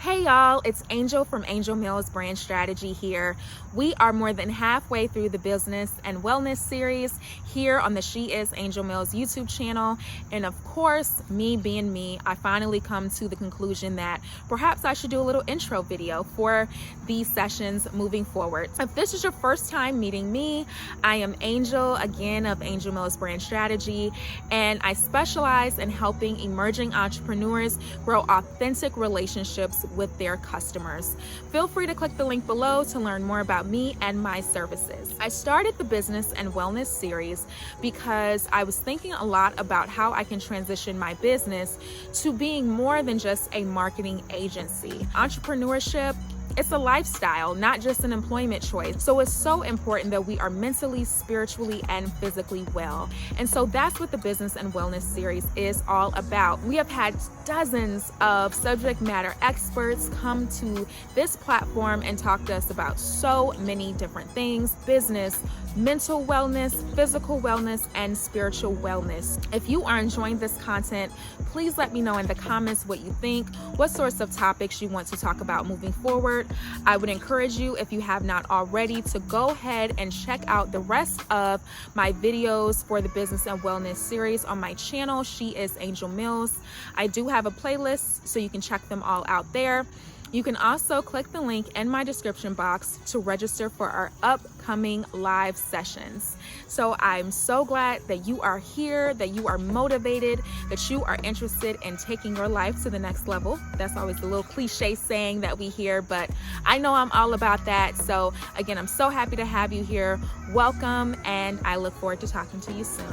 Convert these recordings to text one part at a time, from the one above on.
Hey y'all, it's Angel from Angel Mills Brand Strategy here. We are more than halfway through the business and wellness series here on the She Is Angel Mills YouTube channel. And of course, me being me, I finally come to the conclusion that perhaps I should do a little intro video for these sessions moving forward. If this is your first time meeting me, I am Angel, again, of Angel Mills Brand Strategy, and I specialize in helping emerging entrepreneurs grow authentic relationships with their customers. Feel free to click the link below to learn more about me and my services. I started the business and wellness series because I was thinking a lot about how I can transition my business to being more than just a marketing agency. Entrepreneurship, it's a lifestyle, not just an employment choice. So it's so important that we are mentally, spiritually, and physically well. And so that's what the Business and Wellness series is all about. We have had dozens of subject matter experts come to this platform and talk to us about so many different things: business, mental wellness, physical wellness, and spiritual wellness. If you are enjoying this content, please let me know in the comments what you think, what sorts of topics you want to talk about moving forward. I would encourage you, if you have not already, to go ahead and check out the rest of my videos for the Business and Wellness series on my channel, She Is Angel Mills. I do have a playlist, so you can check them all out there. You can also click the link in my description box to register for our upcoming live sessions. So I'm so glad that you are here, that you are motivated, that you are interested in taking your life to the next level. That's always the little cliche saying that we hear, but I know I'm all about that. So again, I'm so happy to have you here. Welcome, and I look forward to talking to you soon.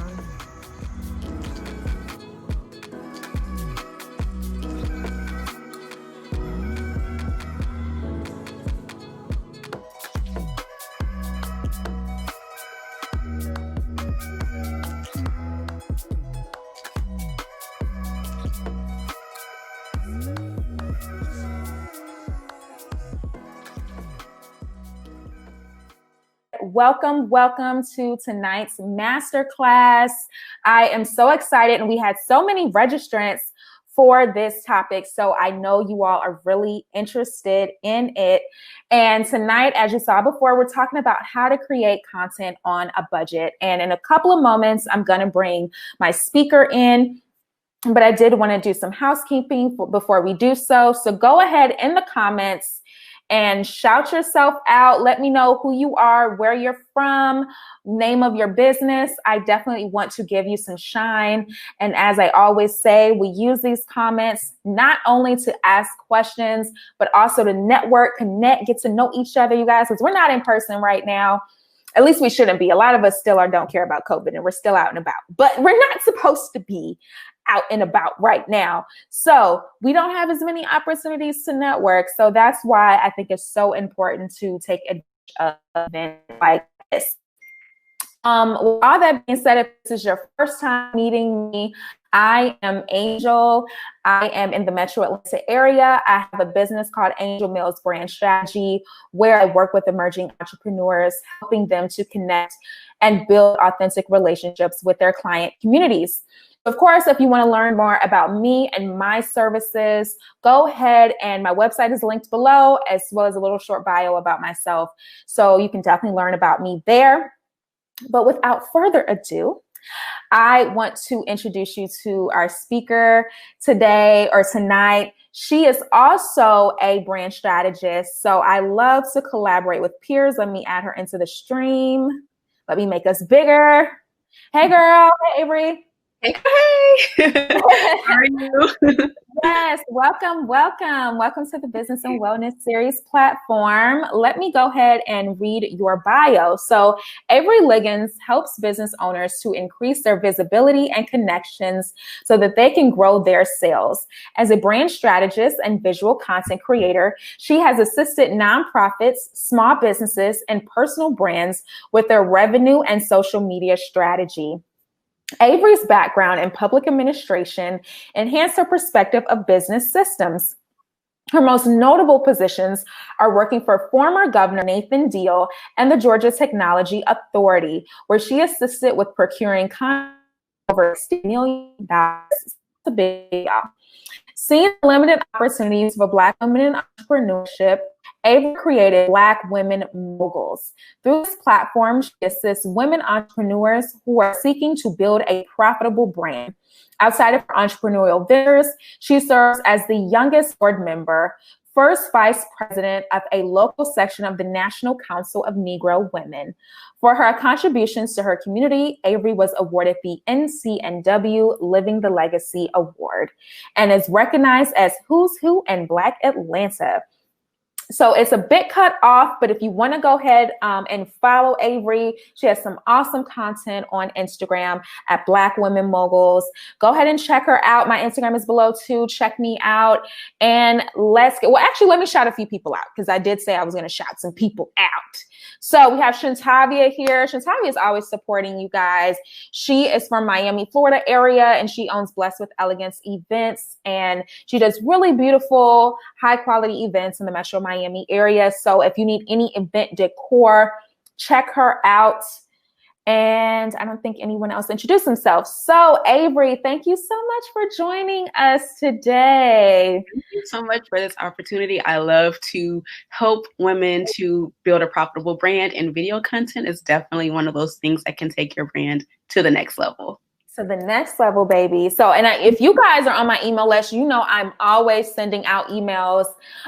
Welcome to tonight's masterclass. I am so excited, and we had so many registrants for this topic, so I know you all are really interested in it. And tonight, as you saw before, we're talking about how to create content on a budget. And in a couple of moments, I'm going to bring my speaker in, but I did want to do some housekeeping before we do so. So go ahead in the comments and shout yourself out. Let me know who you are, where you're from, name of your business. I definitely want to give you some shine. And as I always say, we use these comments not only to ask questions, but also to network, connect, get to know each other, you guys, because we're not in person right now. At least we shouldn't be. A lot of us still don't care about COVID, and we're still out and about. But we're not supposed to be out and about right now. So we don't have as many opportunities to network. So that's why I think it's so important to take advantage of events like this. With all that being said, if this is your first time meeting me, I am Angel. I am in the Metro Atlanta area. I have a business called Angel Mills Brand Strategy, where I work with emerging entrepreneurs, helping them to connect and build authentic relationships with their client communities. Of course, if you want to learn more about me and my services, go ahead, and my website is linked below, as well as a little short bio about myself. So you can definitely learn about me there. But without further ado, I want to introduce you to our speaker today or tonight. She is also a brand strategist. So I love to collaborate with peers. Let me add her into the stream. Let me make us bigger. Hey, girl. Hey, Averri. Hey, how are you? Yes, welcome to the Business and Wellness series platform. Let me go ahead and read your bio. So Averri Liggins helps business owners to increase their visibility and connections so that they can grow their sales. As a brand strategist and visual content creator, she has assisted nonprofits, small businesses, and personal brands with their revenue and social media strategy. Averri's background in public administration enhanced her perspective of business systems. Her most notable positions are working for former Governor Nathan Deal and the Georgia Technology Authority, where she assisted with procuring over $60 million. That's a big deal. Seeing limited opportunities for Black women in entrepreneurship, Averri created Black Women Moguls. Through this platform, she assists women entrepreneurs who are seeking to build a profitable brand. Outside of her entrepreneurial ventures, she serves as the youngest board member, first vice president of a local section of the National Council of Negro Women. For her contributions to her community, Averri was awarded the NCNW Living the Legacy Award and is recognized as Who's Who in Black Atlanta. So it's a bit cut off, but if you want to go ahead and follow Averri, she has some awesome content on Instagram at Black Women Moguls. Go ahead and check her out. My Instagram is below too. Check me out. And let me shout a few people out because I did say I was going to shout some people out. So we have Shantavia here. Shantavia is always supporting you guys. She is from Miami, Florida area, and she owns Blessed with Elegance events. And she does really beautiful, high quality events in the Metro Miami area. So if you need any event decor, check her out. And I don't think anyone else introduced themselves. So Averri, thank you so much for joining us today. Thank you so much for this opportunity. I love to help women to build a profitable brand, and video content is definitely one of those things that can take your brand to the next level. So the next level, baby. So, if you guys are on my email list, you know I'm always sending out emails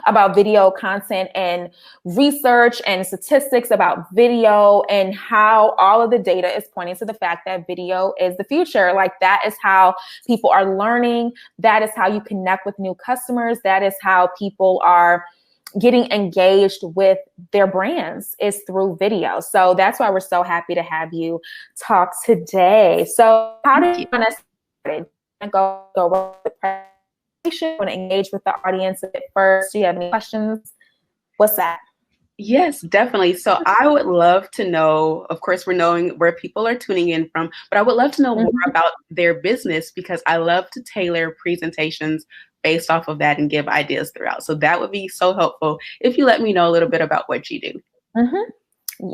about video content and research and statistics about video and how all of the data is pointing to the fact that video is the future. Like, that is how people are learning. That is how you connect with new customers. That is how people are getting engaged with their brands, is through video. So that's why we're so happy to have you talk today. So how did you want to start? Go with the presentation, want to engage with the audience a bit first? Do you have any questions? What's that? Yes, definitely. So I would love to know, of course, we're knowing where people are tuning in from, but I would love to know more about their business, because I love to tailor presentations based off of that and give ideas throughout. So that would be so helpful if you let me know a little bit about what you do.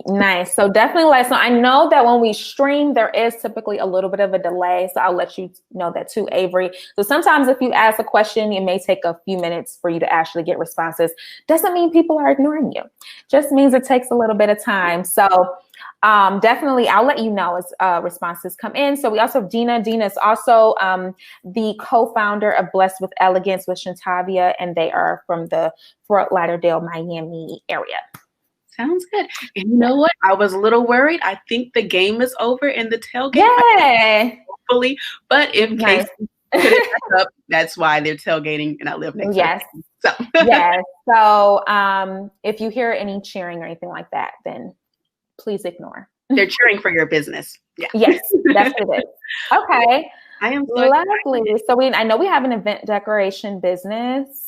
Nice. So definitely let us know. I know that when we stream, there is typically a little bit of a delay. So I'll let you know that too, Averri. So sometimes if you ask a question, it may take a few minutes for you to actually get responses. Doesn't mean people are ignoring you. Just means it takes a little bit of time. So definitely, I'll let you know as responses come in. So we also have Dina. Dina is also the co-founder of Blessed with Elegance with Shantavia, and they are from the Fort Lauderdale, Miami area. Sounds good. And you know what? I was a little worried. I think the game is over in the tailgate. Yeah. Hopefully. But in case you put it back up, that's why they're tailgating and I live next to them. So. Yes. So if you hear any cheering or anything like that, then please ignore. They're cheering for your business. Yeah. Yes, that's what it is. Okay. I am so lovely. excited. So I know we have an event decoration business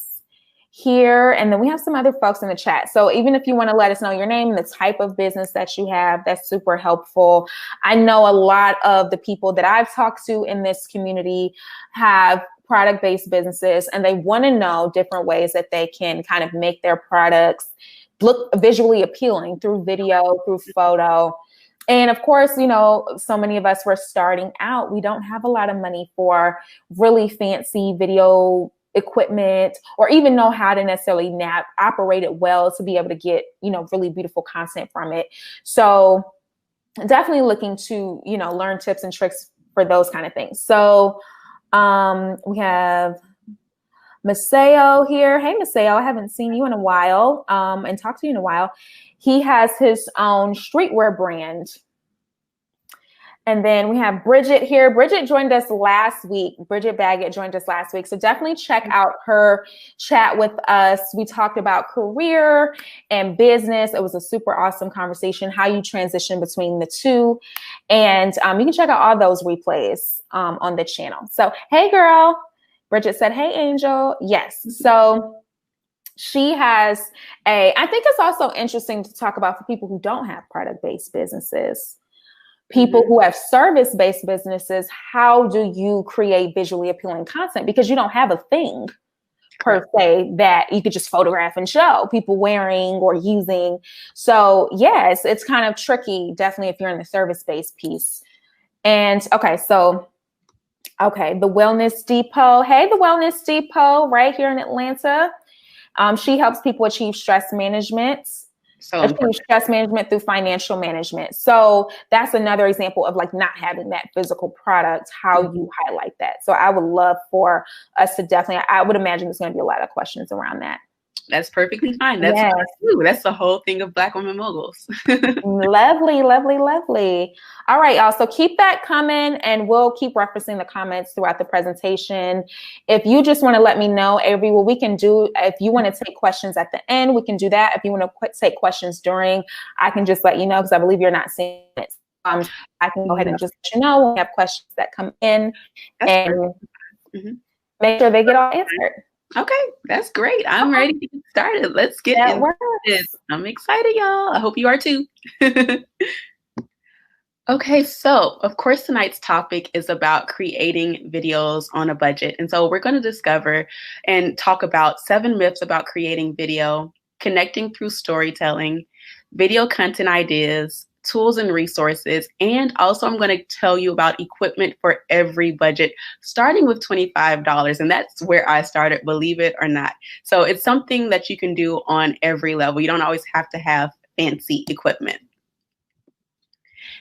here, and then we have some other folks in the chat. So even if you want to let us know your name and the type of business that you have, that's super helpful. I know a lot of the people that I've talked to in this community have product-based businesses, and they want to know different ways that they can kind of make their products look visually appealing through video, through photo. And of course, so many of us were starting out. We don't have a lot of money for really fancy video equipment, or even know how to necessarily operate it well to be able to get, really beautiful content from it. So definitely looking to, learn tips and tricks for those kind of things. So we have Maseo here. Hey, Maseo, I haven't seen you in a while and talked to you in a while. He has his own streetwear brand. And then we have Bridget here. Bridget joined us last week. Bridget Baggett joined us last week. So definitely check out her chat with us. We talked about career and business. It was a super awesome conversation, how you transition between the two. And you can check out all those replays on the channel. So, hey, girl. Bridget said, hey, Angel. Yes. So she has I think it's also interesting to talk about for people who don't have product-based businesses. People who have service-based businesses, how do you create visually appealing content? Because you don't have a thing per se that you could just photograph and show people wearing or using. So yes, it's kind of tricky, definitely if you're in the service-based piece. And okay, so Okay, the Wellness Depot. Hey, the Wellness Depot, right here in Atlanta. She helps people achieve stress management. So Achieve important. stress management through financial management. So that's another example of like not having that physical product, how you highlight that. So I would love for us to definitely, I would imagine there's going to be a lot of questions around that. That's perfectly fine. That's Yes. That's the whole thing of Black Women Moguls. Lovely, lovely, lovely. All right, y'all. So keep that coming and we'll keep referencing the comments throughout the presentation. If you just want to let me know, Avery, what we can do, if you want to take questions at the end, we can do that. If you want to take questions during, I can just let you know because I believe you're not seeing it. I can go ahead and just let you know when we have questions that come in and make sure they get all answered. Okay, that's great. I'm ready to get started. Let's get into this. I'm excited, y'all. I hope you are too. Okay, so of course, tonight's topic is about creating videos on a budget. And so we're going to discover and talk about 7 myths about creating video, connecting through storytelling, video content ideas, tools and resources, and also I'm going to tell you about equipment for every budget, starting with $25. And that's where I started, believe it or not. So it's something that you can do on every level. You don't always have to have fancy equipment.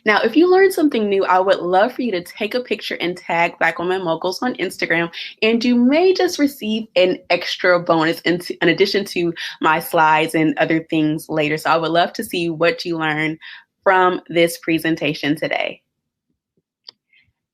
Now, if you learned something new, I would love for you to take a picture and tag Black Women Moguls on Instagram, and you may just receive an extra bonus in addition to my slides and other things later. So I would love to see what you learn from this presentation today.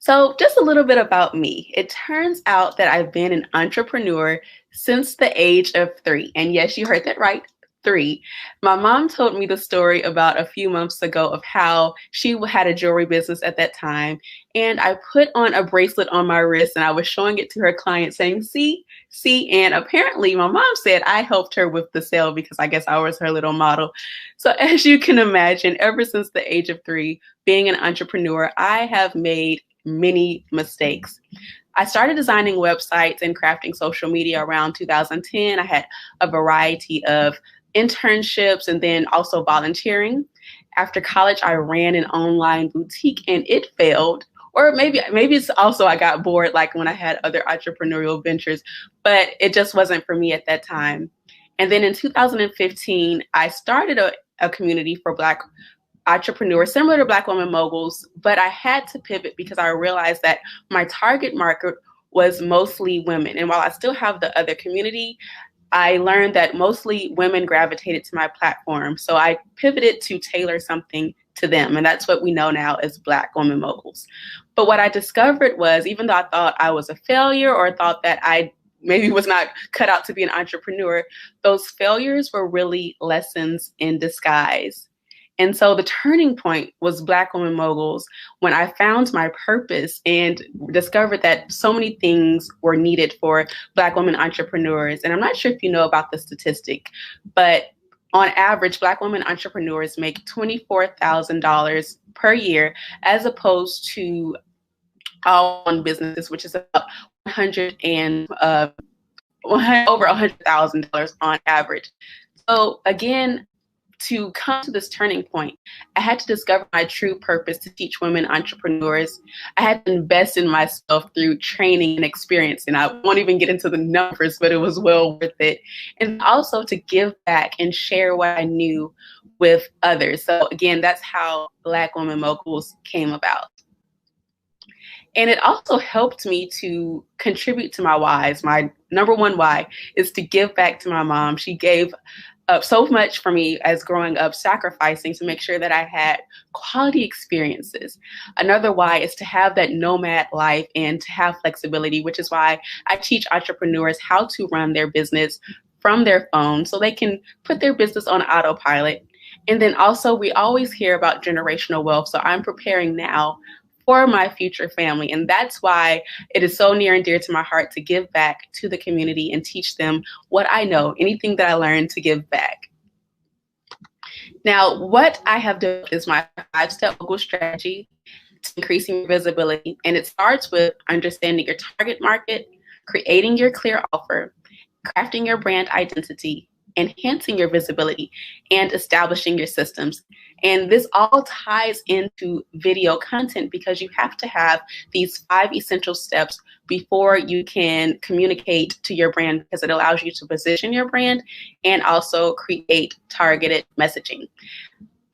So just a little bit about me. It turns out that I've been an entrepreneur since the age of 3. And yes, you heard that right. 3. My mom told me the story about a few months ago of how she had a jewelry business at that time. And I put on a bracelet on my wrist and I was showing it to her client saying, see. And apparently my mom said I helped her with the sale because I guess I was her little model. So as you can imagine, ever since the age of 3, being an entrepreneur, I have made many mistakes. I started designing websites and crafting social media around 2010. I had a variety of internships and then also volunteering. After college, I ran an online boutique and it failed. Or maybe it's also I got bored like when I had other entrepreneurial ventures, but it just wasn't for me at that time. And then in 2015, I started a community for Black entrepreneurs similar to Black Women Moguls, but I had to pivot because I realized that my target market was mostly women. And while I still have the other community, I learned that mostly women gravitated to my platform. So I pivoted to tailor something to them. And that's what we know now as Black Women Moguls. But what I discovered was, even though I thought I was a failure or thought that I maybe was not cut out to be an entrepreneur, those failures were really lessons in disguise. And so the turning point was Black Women Moguls when I found my purpose and discovered that so many things were needed for Black women entrepreneurs. And I'm not sure if you know about the statistic, but on average, Black women entrepreneurs make $24,000 per year, as opposed to all-one businesses, which is about 100 and over $100,000 on average. So again, to come to this turning point, I had to discover my true purpose to teach women entrepreneurs. I had to invest in myself through training and experience. And I won't even get into the numbers, but it was well worth it. And also to give back and share what I knew with others. So again, that's how Black Women Moguls came about. And it also helped me to contribute to my whys. My number one why is to give back to my mom. She gave up so much for me as growing up, sacrificing to make sure that I had quality experiences. Another why is to have that nomad life and to have flexibility, which is why I teach entrepreneurs how to run their business from their phone so they can put their business on autopilot. And then also we always hear about generational wealth. So I'm preparing now for my future family. And that's why it is so near and dear to my heart to give back to the community and teach them what I know, anything that I learned to give back. Now, what I have done is my 5-step Google strategy to increasing visibility. And it starts with understanding your target market, creating your clear offer, crafting your brand identity, enhancing your visibility, and establishing your systems. And this all ties into video content because you have to have these 5 essential steps before you can communicate to your brand, because it allows you to position your brand and also create targeted messaging.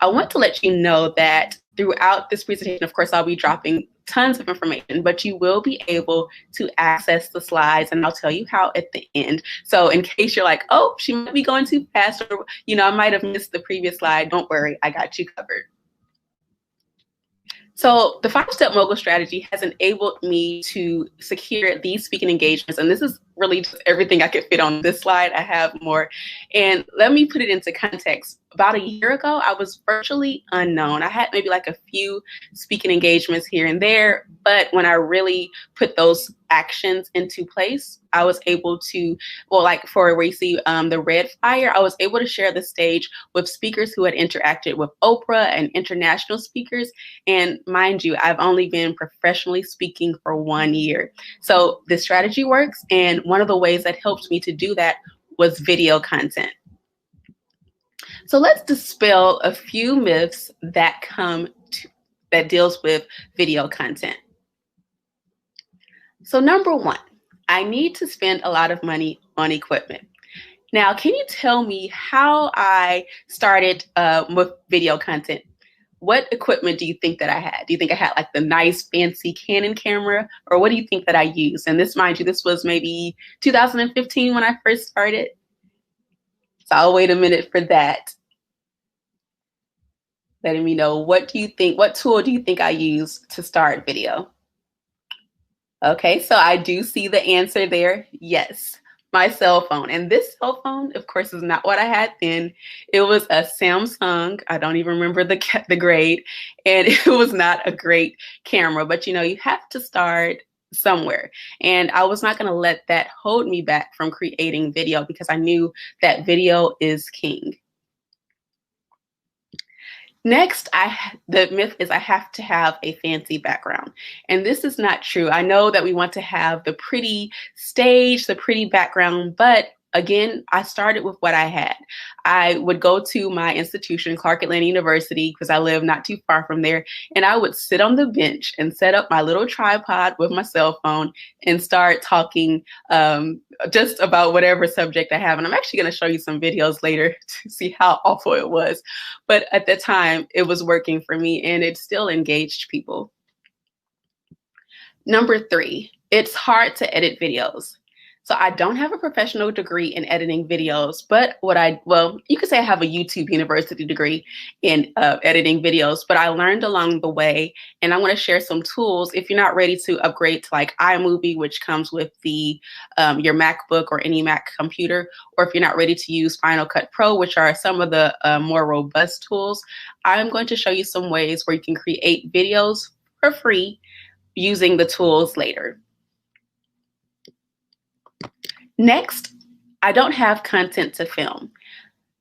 I want to let you know that throughout this presentation, of course, I'll be dropping tons of information, but you will be able to access the slides, and I'll tell you how at the end. So in case you're like, oh, she might be going too fast, or, I might have missed the previous slide, don't worry, I got you covered. So the 5-step mogul strategy has enabled me to secure these speaking engagements. And this is really just everything I could fit on this slide. I have more. And let me put it into context. About a year ago, I was virtually unknown. I had maybe like a few speaking engagements here and there. But when I really put those actions into place, I was able to, like for where you see the red fire, I was able to share the stage with speakers who had interacted with Oprah and international speakers. And mind you, I've only been professionally speaking for 1 year. So this strategy works. And one of the ways that helped me to do that was video content. So let's dispel a few myths that deals with video content. So number 1, I need to spend a lot of money on equipment. Now, can you tell me how I started with video content? What equipment do you think that I had? Do you think I had like the nice fancy Canon camera, or what do you think that I used? And this, mind you, this was maybe 2015 when I first started. So I'll wait a minute for that. Letting me know, what tool do you think I used to start video? Okay, so I do see the answer there. Yes, my cell phone. And this cell phone, of course, is not what I had then. It was a Samsung. I don't even remember the grade. And it was not a great camera. But, you have to start somewhere. And I was not going to let that hold me back from creating video, because I knew that video is king. Next, the myth is I have to have a fancy background. And this is not true. I know that we want to have the pretty stage, the pretty background, but again, I started with what I had. I would go to my institution, Clark Atlanta University, because I live not too far from there, and I would sit on the bench and set up my little tripod with my cell phone and start talking just about whatever subject I have. And I'm actually going to show you some videos later to see how awful it was. But at the time, it was working for me, and it still engaged people. Number 3, it's hard to edit videos. So I don't have a professional degree in editing videos, but you could say I have a YouTube University degree in editing videos, but I learned along the way, and I want to share some tools if you're not ready to upgrade to like iMovie, which comes with the your MacBook or any Mac computer, or if you're not ready to use Final Cut Pro, which are some of the more robust tools. I'm going to show you some ways where you can create videos for free using the tools later. Next, I don't have content to film.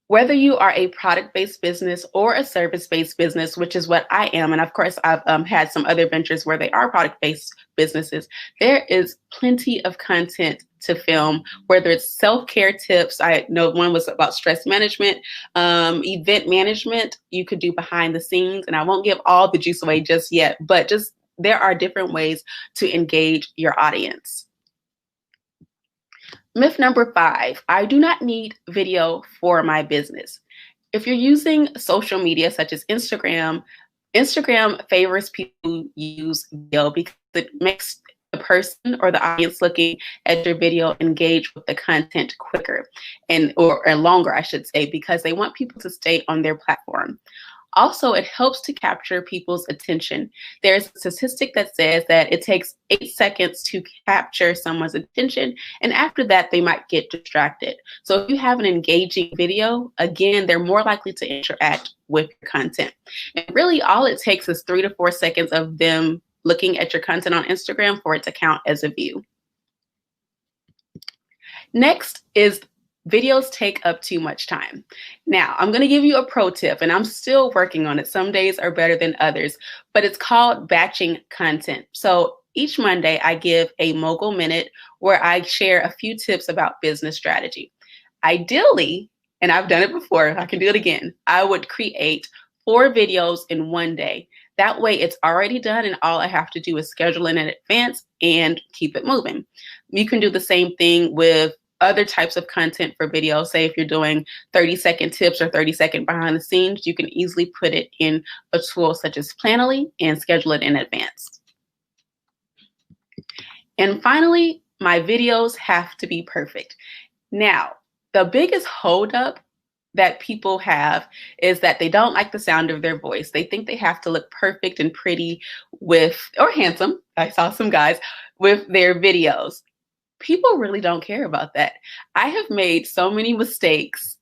Whether you are a product-based business or a service-based business, which is what I am, and of course I've had some other ventures where they are product-based businesses, there is plenty of content to film, whether it's self-care tips. I know one was about stress management, event management, you could do behind the scenes, and I won't give all the juice away just yet, but there are different ways to engage your audience. Myth number 5, I do not need video for my business. If you're using social media such as Instagram favors people who use video because it makes the person or the audience looking at your video engage with the content quicker or longer, I should say, because they want people to stay on their platform. Also, it helps to capture people's attention. There's a statistic that says that it takes 8 seconds to capture someone's attention, and after that, they might get distracted. So if you have an engaging video, again, they're more likely to interact with your content. And really, all it takes is 3 to 4 seconds of them looking at your content on Instagram for it to count as a view. Next is videos take up too much time. Now, I'm going to give you a pro tip, and I'm still working on it. Some days are better than others, but it's called batching content. So each Monday, I give a mogul minute where I share a few tips about business strategy. Ideally, and I've done it before, I can do it again. I would create 4 videos in one day. That way it's already done and all I have to do is schedule it in advance and keep it moving. You can do the same thing with other types of content for video. Say if you're doing 30-second tips or 30-second behind the scenes, you can easily put it in a tool such as Planoly and schedule it in advance. And finally, my videos have to be perfect. Now, the biggest holdup that people have is that they don't like the sound of their voice. They think they have to look perfect and pretty or handsome, I saw some guys, with their videos. People really don't care about that. I have made so many mistakes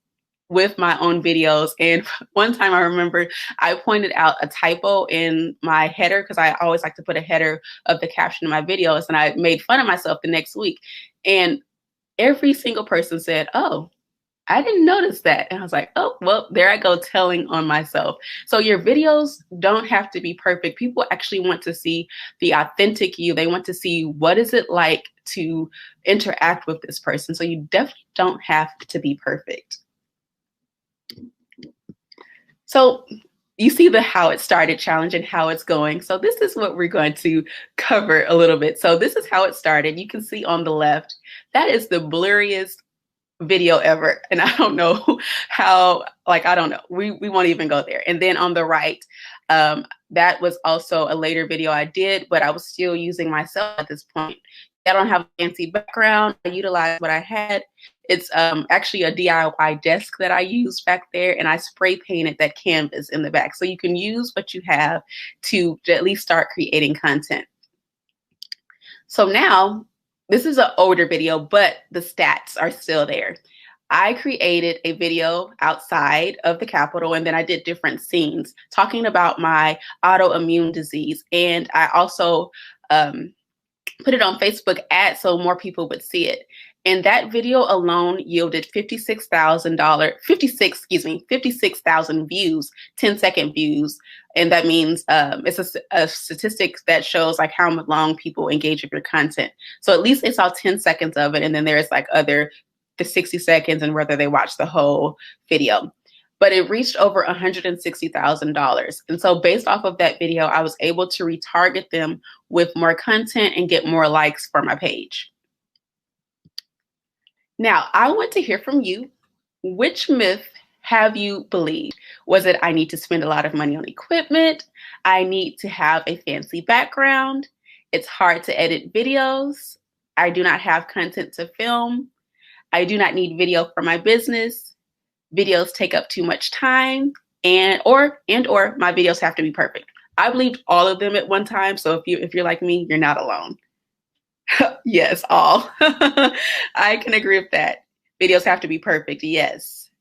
with my own videos. And one time I remember I pointed out a typo in my header, because I always like to put a header of the caption in my videos, and I made fun of myself the next week. And every single person said, "Oh, I didn't notice that." And I was like, oh, well, there I go telling on myself. So your videos don't have to be perfect. People actually want to see the authentic you. They want to see what is it like to interact with this person. So you definitely don't have to be perfect. So you see the how it started challenge and how it's going. So this is what we're going to cover a little bit. So this is how it started. You can see on the left, that is the blurriest video ever. And I don't know how, I don't know. We won't even go there. And then on the right, that was also a later video I did, but I was still using myself at this point. I don't have a fancy background. I utilized what I had. It's actually a DIY desk that I used back there, and I spray painted that canvas in the back. So you can use what you have to at least start creating content. So now, this is an older video, but the stats are still there. I created a video outside of the Capitol, and then I did different scenes talking about my autoimmune disease. And I also put it on Facebook ads so more people would see it. And that video alone yielded $56,000 views, 10-second views. And that means it's a statistic that shows like how long people engage with your content. So at least they saw 10 seconds of it. And then there's like the 60 seconds and whether they watch the whole video. But it reached over $160,000. And so based off of that video, I was able to retarget them with more content and get more likes for my page. Now, I want to hear from you. Which myth have you believed? Was it, I need to spend a lot of money on equipment? I need to have a fancy background. It's hard to edit videos. I do not have content to film. I do not need video for my business. Videos take up too much time, or my videos have to be perfect. I believed all of them at one time. So if you're like me, you're not alone. Yes, all. I can agree with that. Videos have to be perfect. Yes.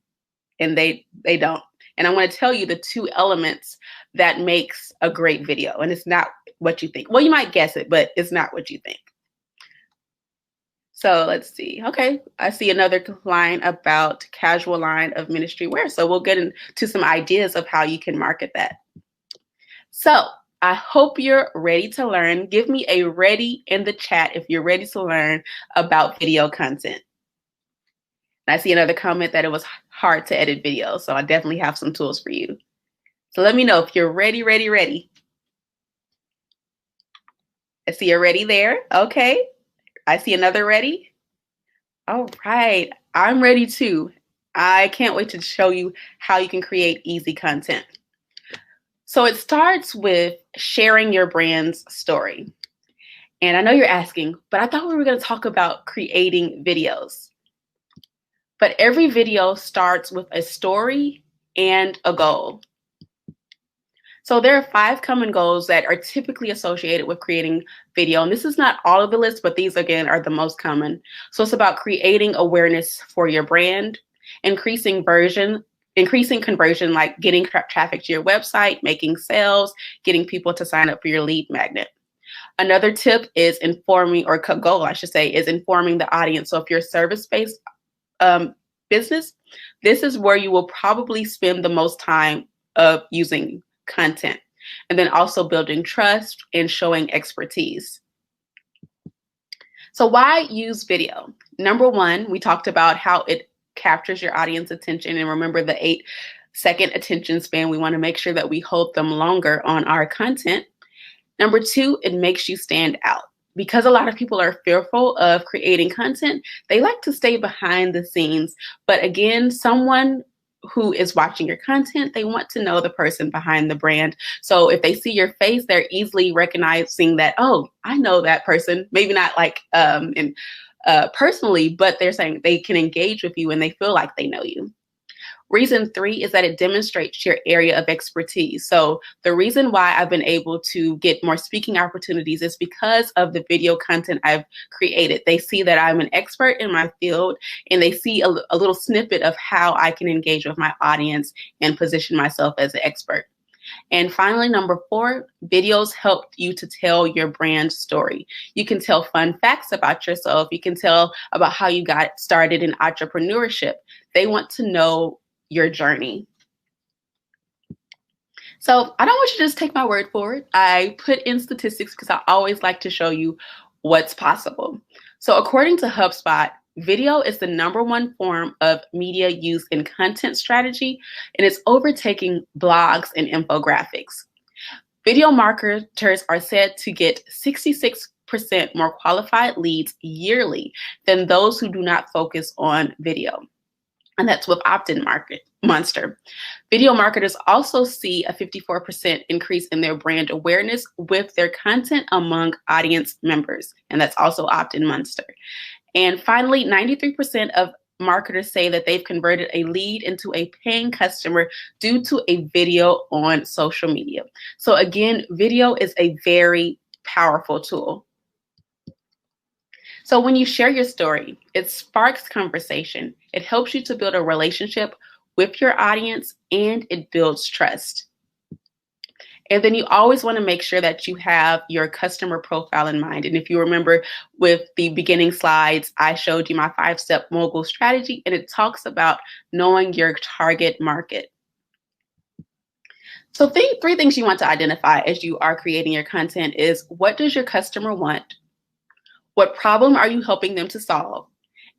And they don't. And I want to tell you the 2 elements that makes a great video. And it's not what you think. Well, you might guess it, but it's not what you think. So let's see. Okay, I see another line about casual line of ministry wear. So we'll get into some ideas of how you can market that. So I hope you're ready to learn. Give me a ready in the chat if you're ready to learn about video content. And I see another comment that it was hard to edit videos. So I definitely have some tools for you. So let me know if you're ready. I see you're ready there. Okay. I see another ready. All right, I'm ready too. I can't wait to show you how you can create easy content. So it starts with sharing your brand's story. And I know you're asking, but I thought we were going to talk about creating videos. But every video starts with a story and a goal. So there are 5 common goals that are typically associated with creating video. And this is not all of the list, but these again are the most common. So it's about creating awareness for your brand, increasing conversion, like getting traffic to your website, making sales, getting people to sign up for your lead magnet. Another tip is informing the audience. So if you're a service-based business, this is where you will probably spend the most time of using content, and then also building trust and showing expertise. So why use video? Number 1, we talked about how it captures your audience attention. And remember the 8-second attention span, we want to make sure that we hold them longer on our content. Number 2, it makes you stand out. Because a lot of people are fearful of creating content, they like to stay behind the scenes. But again, someone who is watching your content, they want to know the person behind the brand. So if they see your face, they're easily recognizing that, oh, I know that person. Maybe not like personally, but they're saying they can engage with you and they feel like they know you. Reason 3 is that it demonstrates your area of expertise. So the reason why I've been able to get more speaking opportunities is because of the video content I've created. They see that I'm an expert in my field, and they see a little snippet of how I can engage with my audience and position myself as an expert. And finally, number 4, videos help you to tell your brand story. You can tell fun facts about yourself. You can tell about how you got started in entrepreneurship. They want to know your journey. So I don't want you to just take my word for it. I put in statistics because I always like to show you what's possible. So according to HubSpot, video is the #1 form of media used in content strategy, and it's overtaking blogs and infographics. Video marketers are said to get 66% more qualified leads yearly than those who do not focus on video. And that's with opt-in monster. Video marketers also see a 54% increase in their brand awareness with their content among audience members. And that's also opt-in monster. And finally, 93% of marketers say that they've converted a lead into a paying customer due to a video on social media. So again, video is a very powerful tool. So when you share your story, it sparks conversation. It helps you to build a relationship with your audience, and it builds trust. And then you always want to make sure that you have your customer profile in mind. And if you remember with the beginning slides, I showed you my 5-step mogul strategy, and it talks about knowing your target market. So 3 things you want to identify as you are creating your content is, what does your customer want? What problem are you helping them to solve?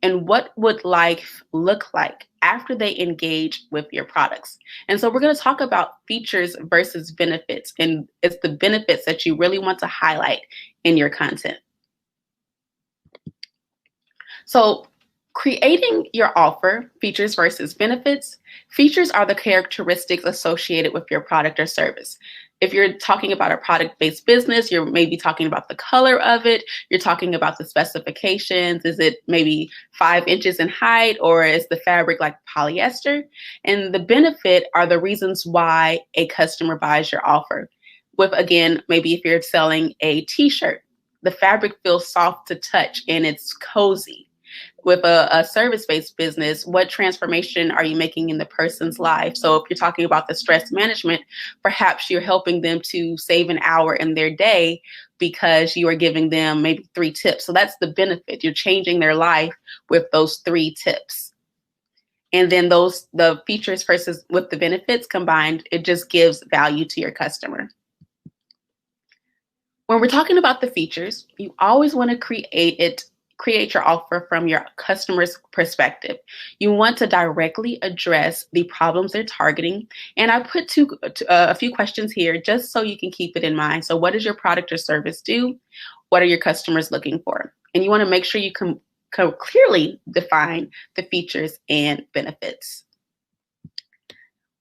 And what would life look like after they engage with your products? And so we're going to talk about features versus benefits. And it's the benefits that you really want to highlight in your content. So creating your offer, features versus benefits. Features are the characteristics associated with your product or service. If you're talking about a product-based business, you're maybe talking about the color of it. You're talking about the specifications. Is it maybe 5 inches in height, or is the fabric like polyester? And the benefit are the reasons why a customer buys your offer. With, again, maybe if you're selling a t-shirt, the fabric feels soft to touch and it's cozy. With a service-based business, what transformation are you making in the person's life? So if you're talking about the stress management, perhaps you're helping them to save an hour in their day because you are giving them maybe 3 tips. So that's the benefit. You're changing their life with those 3 tips. And then the features versus with the benefits combined, it just gives value to your customer. When we're talking about the features, you always want to create your offer from your customer's perspective. You want to directly address the problems they're targeting. And I put a few questions here just so you can keep it in mind. So what does your product or service do? What are your customers looking for? And you want to make sure you can clearly define the features and benefits.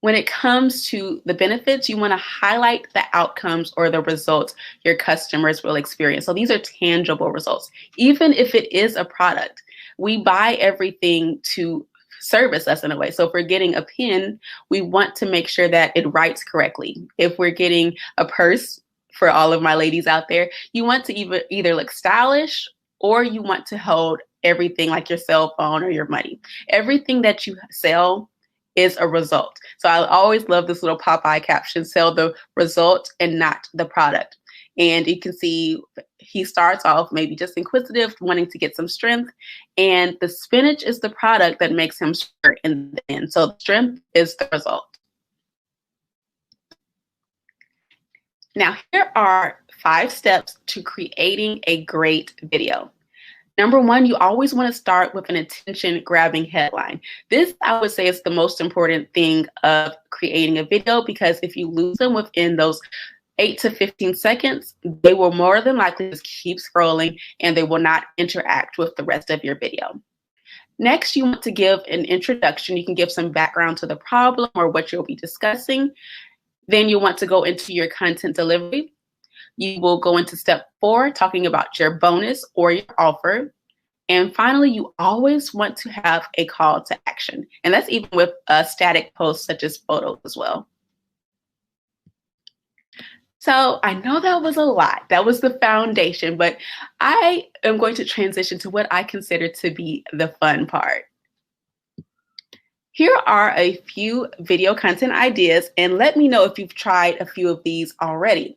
When it comes to the benefits, you want to highlight the outcomes or the results your customers will experience. So these are tangible results. Even if it is a product, we buy everything to service us in a way. So if we're getting a pen, we want to make sure that it writes correctly. If we're getting a purse, for all of my ladies out there, you want to either look stylish, or you want to hold everything like your cell phone or your money. Everything that you sell is a result. So I always love this little Popeye caption, sell the result and not the product. And you can see he starts off maybe just inquisitive, wanting to get some strength. And the spinach is the product that makes him stronger in the end. So strength is the result. Now, here are 5 steps to creating a great video. Number one, you always want to start with an attention-grabbing headline. This, I would say, is the most important thing of creating a video, because if you lose them within those 8 to 15 seconds, they will more than likely just keep scrolling and they will not interact with the rest of your video. Next, you want to give an introduction. You can give some background to the problem or what you'll be discussing. Then you want to go into your content delivery. You will go into step 4, talking about your bonus or your offer. And finally, you always want to have a call to action. And that's even with static posts such as photos as well. So I know that was a lot. That was the foundation, but I am going to transition to what I consider to be the fun part. Here are a few video content ideas, and let me know if you've tried a few of these already.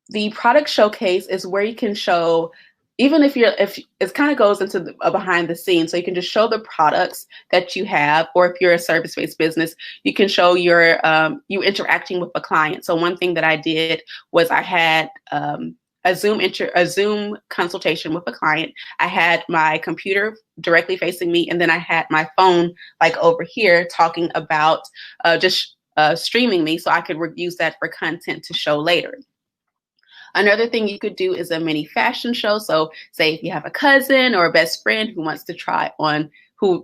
The product showcase is where you can show, even if it kind of goes into the behind the scenes, so you can just show the products that you have, or if you're a service-based business, you can show your you interacting with a client. So one thing that I did was I had a Zoom consultation with a client. I had my computer directly facing me, and then I had my phone like over here talking about just streaming me, so I could use that for content to show later. Another thing you could do is a mini fashion show. So say if you have a cousin or a best friend who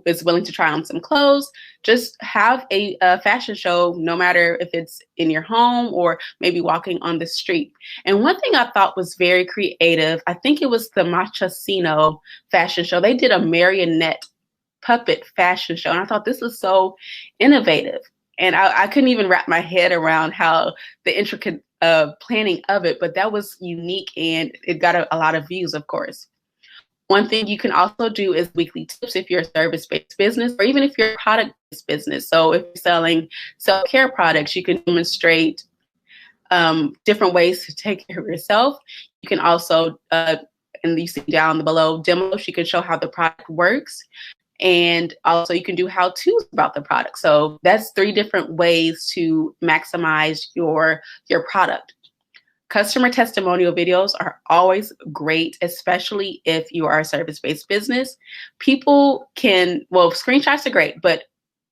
is willing to try on some clothes, just have a fashion show, no matter if it's in your home or maybe walking on the street. And one thing I thought was very creative, I think it was the Machacino fashion show. They did a marionette puppet fashion show, and I thought this was so innovative. And I couldn't even wrap my head around how the intricate planning of it, but that was unique, and it got a lot of views, of course. One thing you can also do is weekly tips if you're a service-based business, or even if you're a product-based business. So if you're selling self-care products, you can demonstrate different ways to take care of yourself. You can also, and you see down below, demos. You can show how the product works. And also you can do how-tos about the product. So that's 3 different ways to maximize your product. Customer testimonial videos are always great, especially if you are a service-based business. Screenshots are great, but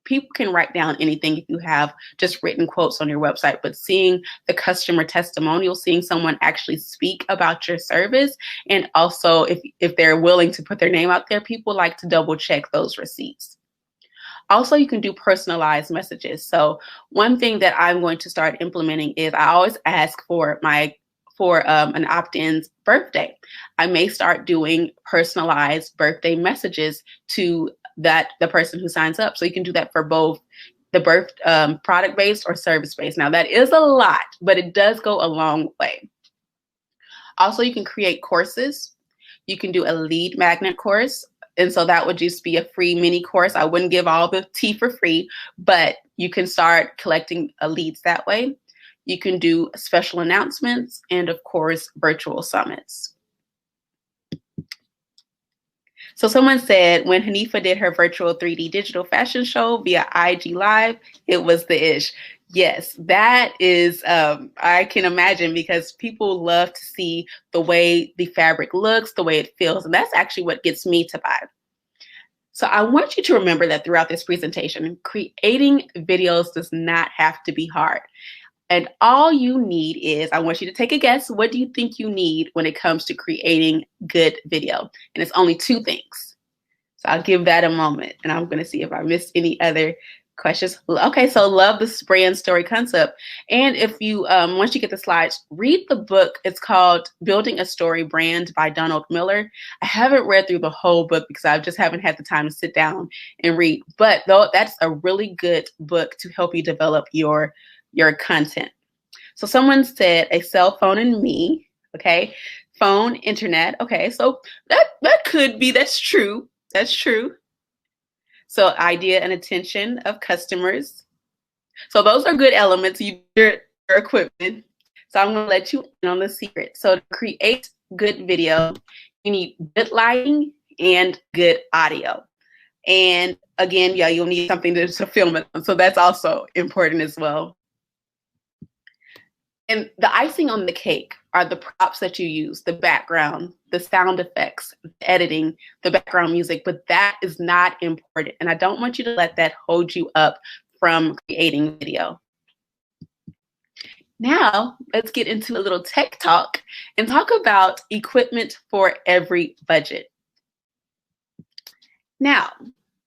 people can write down anything if you have just written quotes on your website. But seeing the customer testimonial, seeing someone actually speak about your service, and also if they're willing to put their name out there, people like to double check those receipts. Also, you can do personalized messages. So one thing that I'm going to start implementing is I always ask for an opt-in's birthday. I may start doing personalized birthday messages to the person who signs up. So you can do that for both the product-based or service-based. Now that is a lot, but it does go a long way. Also, you can create courses. You can do a lead magnet course. And so that would just be a free mini course. I wouldn't give all the tea for free, but you can start collecting leads that way. You can do special announcements and, of course, virtual summits. So someone said when Hanifa did her virtual 3D digital fashion show via IG Live, it was the ish. Yes, that is, I can imagine, because people love to see the way the fabric looks, the way it feels. And that's actually what gets me to buy. So I want you to remember that throughout this presentation, creating videos does not have to be hard. And all you need is, I want you to take a guess. What do you think you need when it comes to creating good video? And it's only 2 things. So I'll give that a moment, and I'm going to see if I missed any other questions. Okay, so love this brand story concept. And if you, once you get the slides, read the book. It's called Building a Story Brand by Donald Miller. I haven't read through the whole book because I just haven't had the time to sit down and read. But though that's a really good book to help you develop your content. So someone said a cell phone and me, okay? Phone, internet, okay, so that could be, that's true. That's true. So idea and attention of customers. So those are good elements. Your equipment. So I'm gonna let you in on the secret. So to create good video, you need good lighting and good audio. And again, yeah, you'll need something to film it on. So that's also important as well. And the icing on the cake are the props that you use, the background, the sound effects, the editing, the background music, but that is not important. And I don't want you to let that hold you up from creating video. Now, let's get into a little tech talk and talk about equipment for every budget. Now,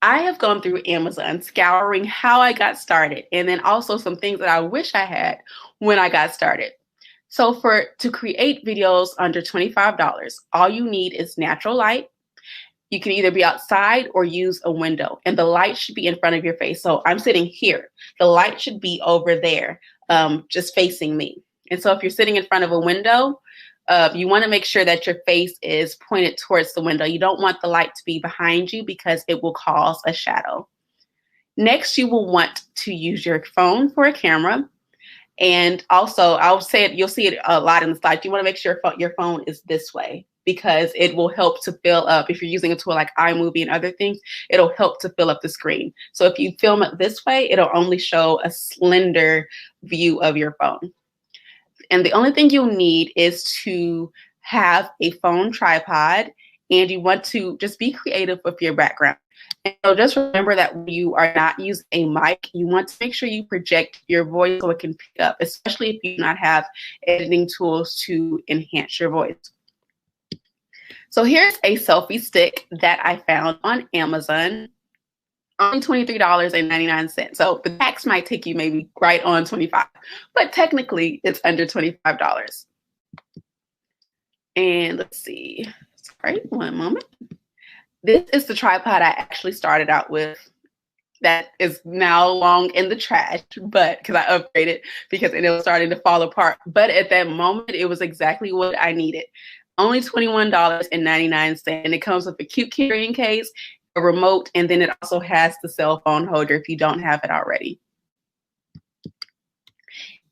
I have gone through Amazon scouring how I got started, and then also some things that I wish I had when I got started. So to create videos under $25, all you need is natural light. You can either be outside or use a window, and the light should be in front of your face. So I'm sitting here. The light should be over there, just facing me. And so if you're sitting in front of a window, you want to make sure that your face is pointed towards the window. You don't want the light to be behind you because it will cause a shadow. Next, you will want to use your phone for a camera. And also, I'll say it, you'll see it a lot in the slides. You want to make sure your phone is this way because it will help to fill up. If you're using a tool like iMovie and other things, it'll help to fill up the screen. So if you film it this way, it'll only show a slender view of your phone. And the only thing you'll need is to have a phone tripod, and you want to just be creative with your background. And so just remember that when you are not using a mic, you want to make sure you project your voice so it can pick up, especially if you do not have editing tools to enhance your voice. So here's a selfie stick that I found on Amazon. Only $23.99. So the tax might take you maybe right on $25, but technically it's under $25. And let's see. Sorry, one moment. This is the tripod I actually started out with. That is now long in the trash, but because I upgraded because it was starting to fall apart. But at that moment, it was exactly what I needed. Only $21.99. And it comes with a cute carrying case, a remote, and then it also has the cell phone holder if you don't have it already.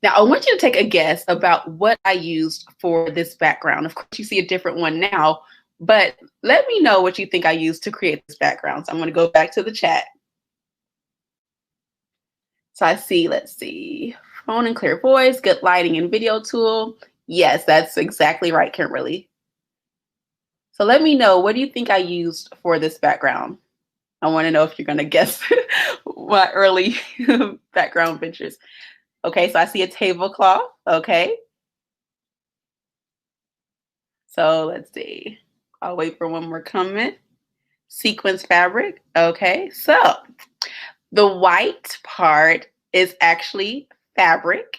Now, I want you to take a guess about what I used for this background. Of course, you see a different one now, but let me know what you think I used to create this background. So I'm going to go back to the chat. So I see, let's see, phone and clear voice, good lighting and video tool. Yes, that's exactly right, Kimberly. So let me know, what do you think I used for this background? I want to know if you're going to guess my early background pictures. Okay, so I see a tablecloth. Okay. So let's see. I'll wait for one more comment. Sequence fabric. Okay, so the white part is actually fabric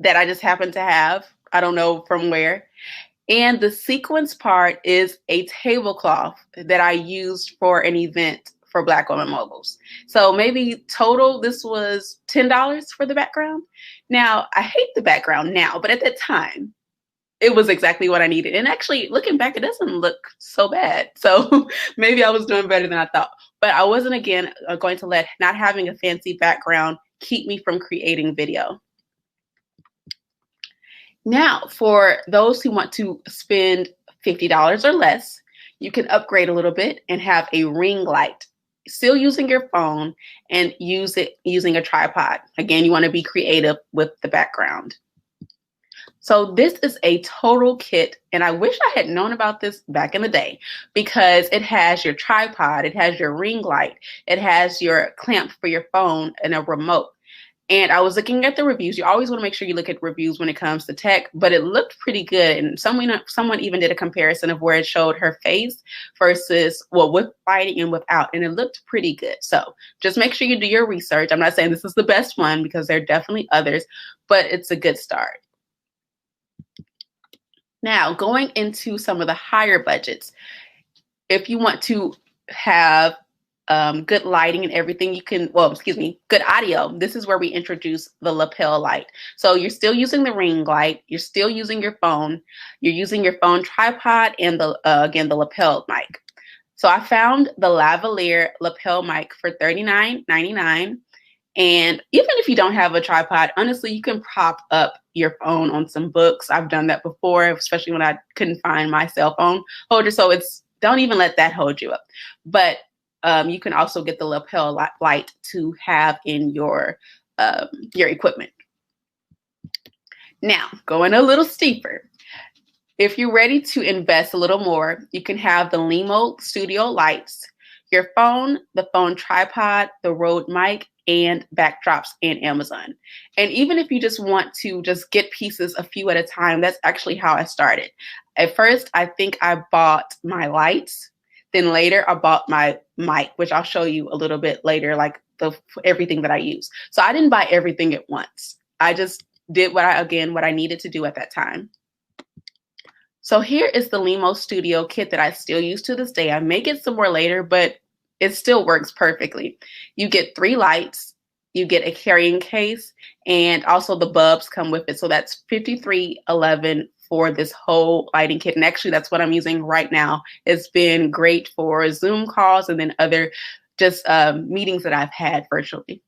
that I just happen to have. I don't know from where. And the sequence part is a tablecloth that I used for an event for Black Women Moguls. So maybe total, this was $10 for the background. Now, I hate the background now, but at that time, it was exactly what I needed. And actually, looking back, it doesn't look so bad. So maybe I was doing better than I thought. But I wasn't, again, going to let not having a fancy background keep me from creating video. Now, for those who want to spend $50 or less, you can upgrade a little bit and have a ring light. Still using your phone and use it using a tripod. Again, you want to be creative with the background. So this is a total kit, and I wish I had known about this back in the day because it has your tripod, it has your ring light, it has your clamp for your phone and a remote. And I was looking at the reviews. You always want to make sure you look at reviews when it comes to tech, but it looked pretty good. And someone even did a comparison of where it showed her face versus, well, with lighting and without, and it looked pretty good. So just make sure you do your research. I'm not saying this is the best one because there are definitely others, but it's a good start. Now, going into some of the higher budgets, if you want to have good lighting and everything, you can, good audio. This is where we introduce the lapel light. So you're still using the ring light, you're still using your phone, you're using your phone tripod and again, the lapel mic. So I found the lavalier lapel mic for $39.99. And even if you don't have a tripod, honestly, you can prop up your phone on some books. I've done that before, especially when I couldn't find my cell phone holder. So don't even let that hold you up. But you can also get the lapel light to have in your equipment. Now, going a little steeper. If you're ready to invest a little more, you can have the Limo Studio lights, your phone, the phone tripod, the Rode mic, and backdrops in Amazon. And even if you just want to just get pieces a few at a time, that's actually how I started. At first, I think I bought my lights. Then later I bought my mic, which I'll show you a little bit later, like everything that I use. So I didn't buy everything at once. I just did what I needed to do at that time. So here is the Limo Studio kit that I still use to this day. I may get some more later, but it still works perfectly. You get 3 lights, you get a carrying case, and also the bulbs come with it. So that's $53.11 for this whole lighting kit. And actually that's what I'm using right now. It's been great for Zoom calls and then other just meetings that I've had virtually.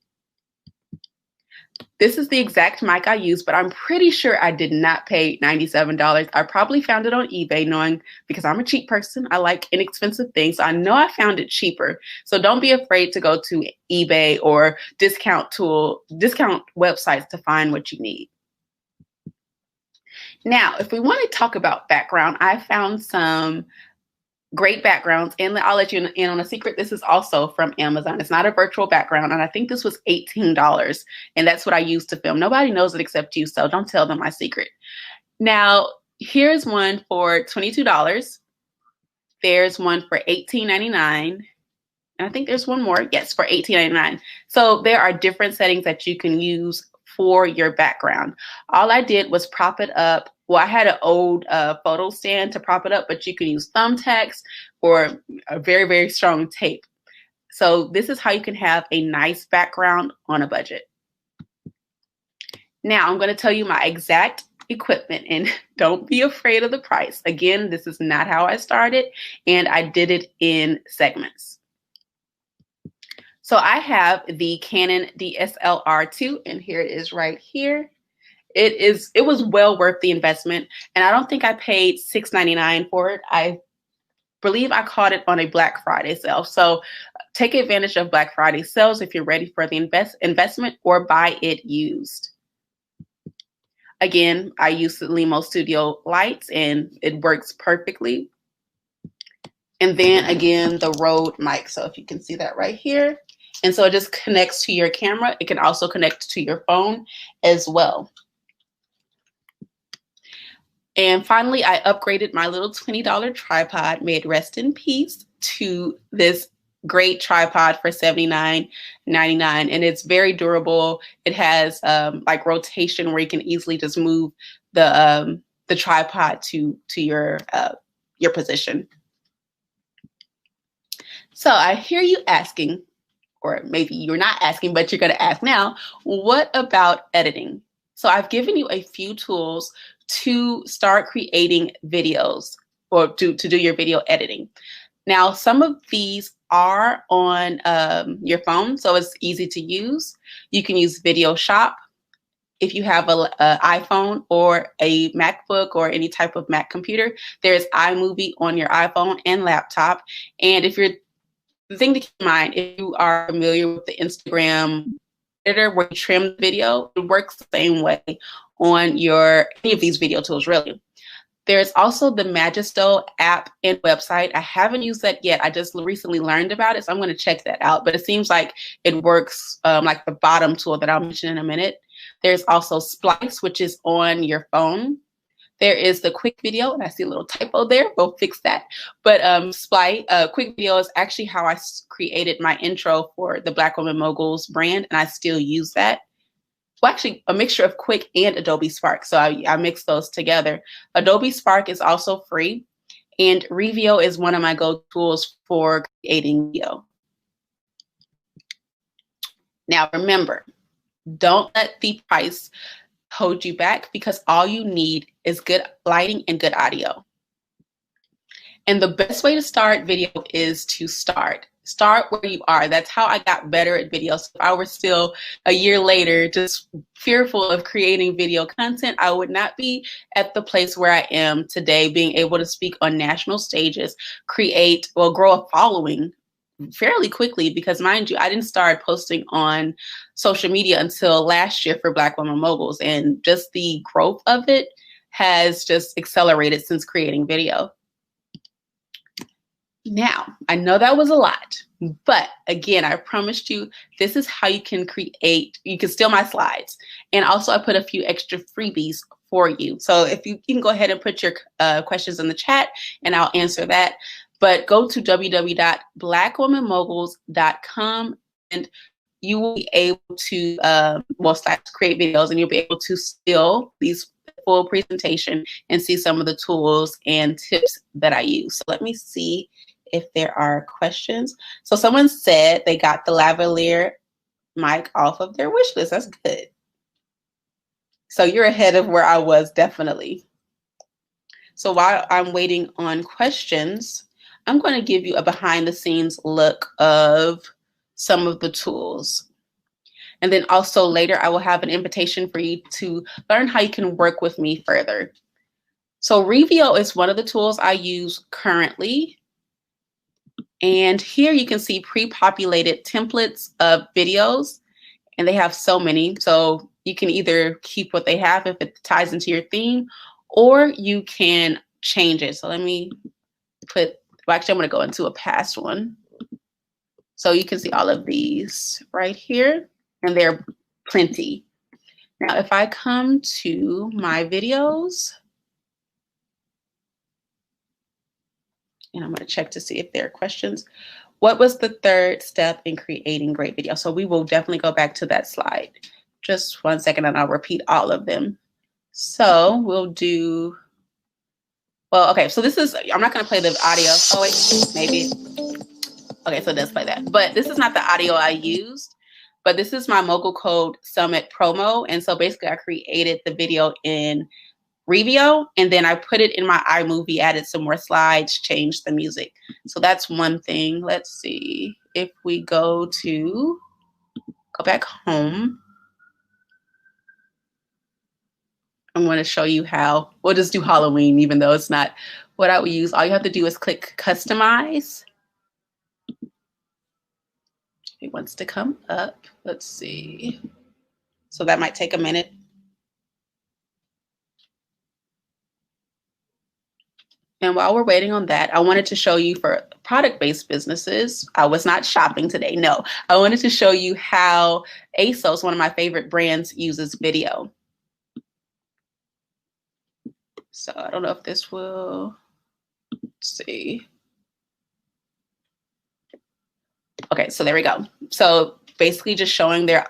This is the exact mic I use, but I'm pretty sure I did not pay $97. I probably found it on eBay, because I'm a cheap person. I like inexpensive things. So I know I found it cheaper. So don't be afraid to go to eBay or discount websites to find what you need. Now, if we want to talk about background, I found some great backgrounds, and I'll let you in on a secret. This is also from Amazon. It's not a virtual background, and I think this was $18, and that's what I used to film. Nobody knows it except you, so don't tell them my secret. Now, here's one for $22. There's one for $18.99, and I think there's one more. Yes, for $18.99. So there are different settings that you can use for your background. All I did was prop it up. Well, I had an old photo stand to prop it up, but you can use thumbtacks or a very, very strong tape. So this is how you can have a nice background on a budget. Now I'm going to tell you my exact equipment, and don't be afraid of the price. Again, this is not how I started, and I did it in segments. So I have the Canon DSLR2, and here it is right here. It was well worth the investment, and I don't think I paid $6.99 for it. I believe I caught it on a Black Friday sale. So take advantage of Black Friday sales if you're ready for the investment, or buy it used. Again, I use the Limo Studio lights, and it works perfectly. And then again, the Rode mic. So if you can see that right here. And so it just connects to your camera. It can also connect to your phone as well. And finally, I upgraded my little $20 tripod, made rest in peace, to this great tripod for $79.99. And it's very durable. It has like rotation where you can easily just move the tripod to your position. So I hear you asking, or maybe you're not asking, but you're going to ask now, what about editing? So I've given you a few tools to start creating videos, or to do your video editing. Now, some of these are on your phone, so it's easy to use. You can use Video Shop if you have an iPhone or a MacBook or any type of Mac computer. There's iMovie on your iPhone and laptop. And the thing to keep in mind, if you are familiar with the Instagram editor where you trim the video, it works the same way on any of these video tools, really. There's also the Magisto app and website. I haven't used that yet. I just recently learned about it, so I'm going to check that out. But it seems like it works like the bottom tool that I'll mention in a minute. There's also Splice, which is on your phone. There is the Quick Video, and I see a little typo there. We'll fix that. But Splice, Quick Video is actually how I created my intro for the Black Woman Moguls brand, and I still use that. Well, actually, a mixture of Quick and Adobe Spark. So I mix those together. Adobe Spark is also free, and Revio is one of my go-to tools for creating video. Now, remember, don't let the price hold you back, because all you need is good lighting and good audio. And the best way to start video is to start where you are. That's how I got better at video. So if I were still a year later just fearful of creating video content, I would not be at the place where I am today, being able to speak on national stages, grow a following fairly quickly because, mind you, I didn't start posting on social media until last year for Black Women Moguls, and just the growth of it has just accelerated since creating video. Now, I know that was a lot, but again, I promised you this is how you can create, you can steal my slides. And also I put a few extra freebies for you. So if you can go ahead and put your questions in the chat and I'll answer that. But go to www.blackwomenmoguls.com and you will be able to create videos, and you'll be able to steal these full presentation and see some of the tools and tips that I use. So let me see if there are questions. So someone said they got the lavalier mic off of their wish list. That's good. So you're ahead of where I was, definitely. So while I'm waiting on questions, I'm going to give you a behind the scenes look of some of the tools. And then also later, I will have an invitation for you to learn how you can work with me further. So Revio is one of the tools I use currently. And here you can see pre-populated templates of videos, and they have so many. So you can either keep what they have if it ties into your theme, or you can change it. So let me put, well, actually, I'm going to go into a past one. So you can see all of these right here, and there are plenty. Now, if I come to my videos, and I'm going to check to see if there are questions. What was the third step in creating great video? So we will definitely go back to that slide. Just 1 second, and I'll repeat all of them. So we'll do, well, okay, so this is, I'm not going to play the audio. Oh, wait, maybe. Okay, so it does play that. But this is not the audio I used, but this is my Mogul Code Summit promo. And so basically I created the video in Revio, and then I put it in my iMovie, added some more slides, changed the music. So that's one thing. Let's see if we go back home. I'm going to show you how, we'll just do Halloween, even though it's not what I would use. All you have to do is click customize. It wants to come up. Let's see. So that might take a minute. And while we're waiting on that, I wanted to show you for product-based businesses. I was not shopping today. No, I wanted to show you how ASOS, one of my favorite brands, uses video. So I don't know if this will, let's see. Okay, so there we go. So basically just showing their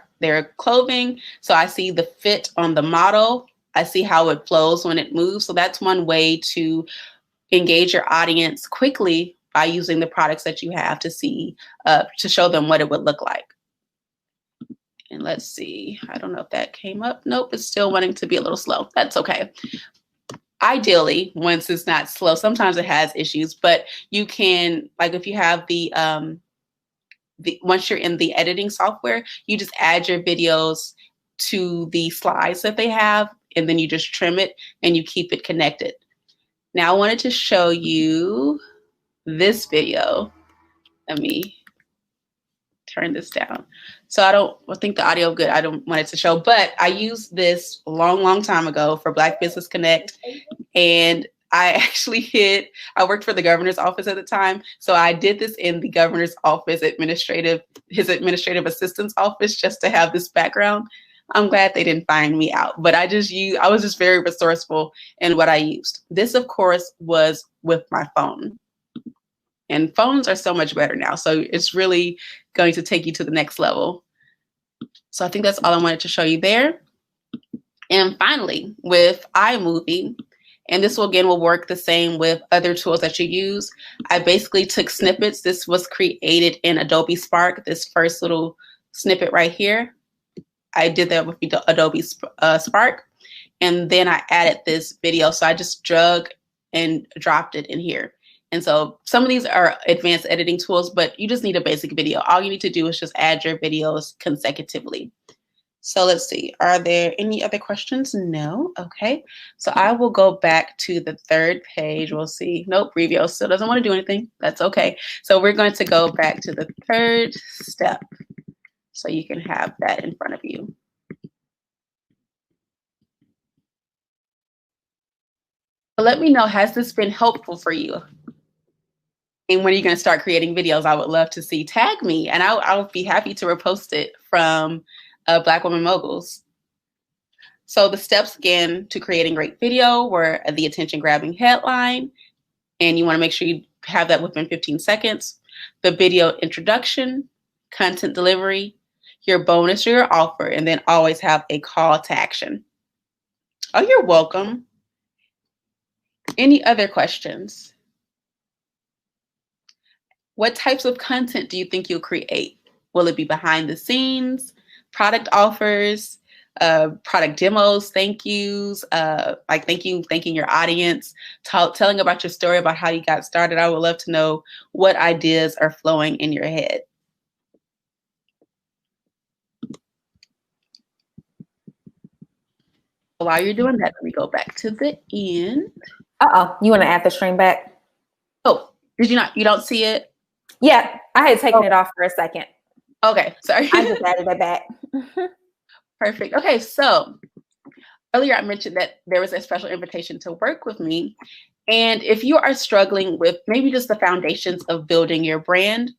clothing. So I see the fit on the model. I see how it flows when it moves. So that's one way to engage your audience quickly by using the products that you have to see, to show them what it would look like. And let's see, I don't know if that came up. Nope, it's still wanting to be a little slow. That's okay. Ideally, once it's not slow, sometimes it has issues, but you can, like if you have once you're in the editing software, you just add your videos to the slides that they have, and then you just trim it and you keep it connected. Now I wanted to show you this video. Let me turn this down. So I think the audio good. I don't want it to show, but I used this a long time ago for Black Business Connect. And I worked for the governor's office at the time. So I did this in the governor's office, his administrative assistant's office, just to have this background. I'm glad they didn't find me out, but I was just very resourceful in what I used. This, of course, was with my phone. And phones are so much better now. So it's really going to take you to the next level. So I think that's all I wanted to show you there. And finally, with iMovie, and this will work the same with other tools that you use. I basically took snippets. This was created in Adobe Spark, this first little snippet right here. I did that with Adobe Spark. And then I added this video. So I just drug and dropped it in here. And so some of these are advanced editing tools, but you just need a basic video. All you need to do is just add your videos consecutively. So let's see. Are there any other questions? No. Okay. So I will go back to the third page. We'll see. Nope. Review still doesn't want to do anything. That's okay. So we're going to go back to the third step so you can have that in front of you. But let me know, has this been helpful for you? And when are you going to start creating videos? I would love to see. Tag me, and I'll be happy to repost it from Black Women Moguls. So the steps, again, to creating great video were the attention-grabbing headline, and you want to make sure you have that within 15 seconds. The video introduction, content delivery, your bonus or your offer, and then always have a call to action. Oh, you're welcome. Any other questions? What types of content do you think you'll create? Will it be behind the scenes, product offers, product demos, thank yous, like thanking your audience, telling about your story about how you got started? I would love to know what ideas are flowing in your head. While you're doing that, let me go back to the end. You want to add the stream back? Oh, did you not? You don't see it? Yeah, I had taken it off for a second. Okay, sorry. I just added it back. Perfect. Okay, so earlier I mentioned that there was a special invitation to work with me. And if you are struggling with maybe just the foundations of building your brand,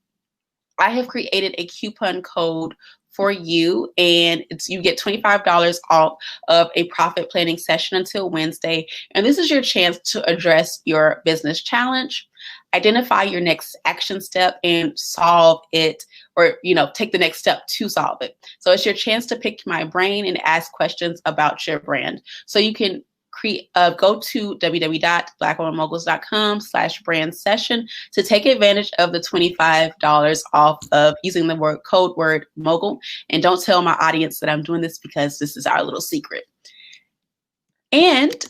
I have created a coupon code for you, and you get $25 off of a profit planning session until Wednesday. And this is your chance to address your business challenge, identify your next action step, and solve it, or take the next step to solve it. So it's your chance to pick my brain and ask questions about your brand. So you can go to www.blackwomanmoguls.com/brand session to take advantage of the $25 off of using the code word mogul. And don't tell my audience that I'm doing this, because this is our little secret. And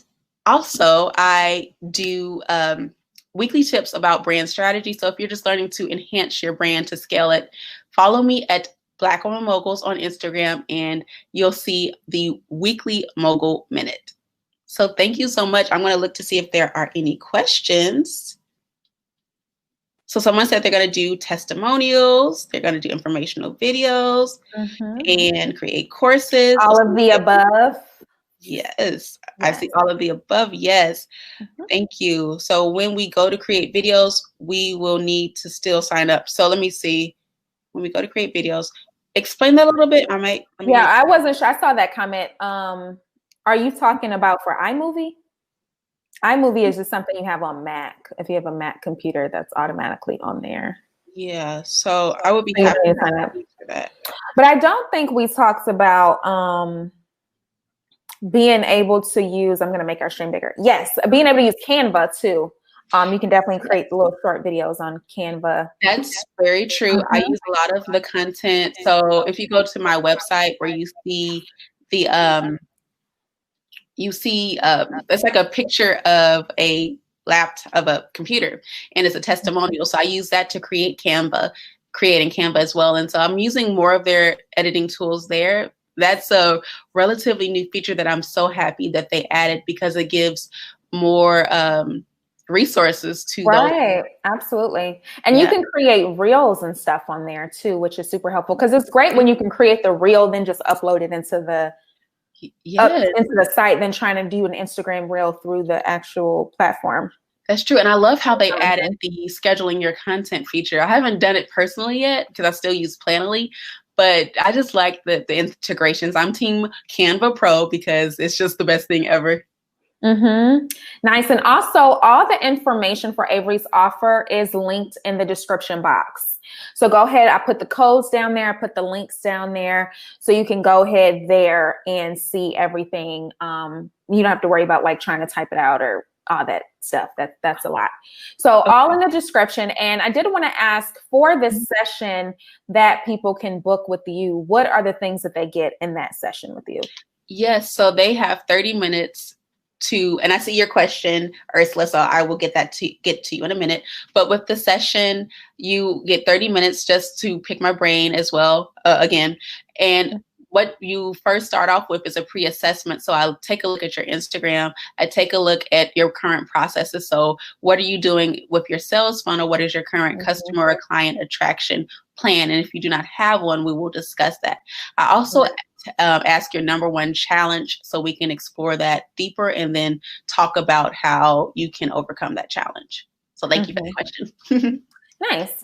also I do weekly tips about brand strategy. So if you're just learning to enhance your brand to scale it, follow me at Black Woman Moguls on Instagram, and you'll see the weekly Mogul Minute. So thank you so much. I'm going to look to see if there are any questions. So someone said they're going to do testimonials, they're going to do informational videos, and create courses. All of the above. Yes, I see all of the above. Yes. Thank you. So when we go to create videos, we will need to still sign up. So let me see. When we go to create videos, explain that a little bit. I wasn't sure. I saw that comment. Are you talking about for iMovie? iMovie is just something you have on Mac. If you have a Mac computer, that's automatically on there. Yeah, so I would be happy to sign up for that. But I don't think we talked about being able to use, I'm going to make our stream bigger. Yes, being able to use Canva too. You can definitely create little short videos on Canva. That's very true. I use a lot of the content. So if you go to my website where you see the it's like a picture of a laptop, of a computer, and it's a testimonial. So I use that to creating Canva as well. And so I'm using more of their editing tools there. That's a relatively new feature that I'm so happy that they added, because it gives more resources to those. Absolutely. And you can create reels and stuff on there too, which is super helpful, because it's great when you can create the reel, then just upload it into the into the site, than trying to do an Instagram reel through the actual platform. That's true. And I love how they added the scheduling your content feature. I haven't done it personally yet, because I still use Planoly, but I just like the integrations. I'm team Canva Pro, because it's just the best thing ever. Nice. And also, all the information for Averri's offer is linked in the description box. So go ahead. I put the codes down there. I put the links down there, so you can go ahead there and see everything. You don't have to worry about like trying to type it out or all that stuff. That's a lot. So all in the description. And I did want to ask, for this session that people can book with you, what are the things that they get in that session with you? Yes. So they have 30 minutes and I see your question, Ursula, so I will get to you in a minute. But with the session, you get 30 minutes just to pick my brain as well, again. And what you first start off with is a pre-assessment. So I'll take a look at your Instagram. I take a look at your current processes. So what are you doing with your sales funnel? What is your current customer or client attraction plan? And if you do not have one, we will discuss that. I also ask your number one challenge so we can explore that deeper and then talk about how you can overcome that challenge. So thank you for the question. Nice.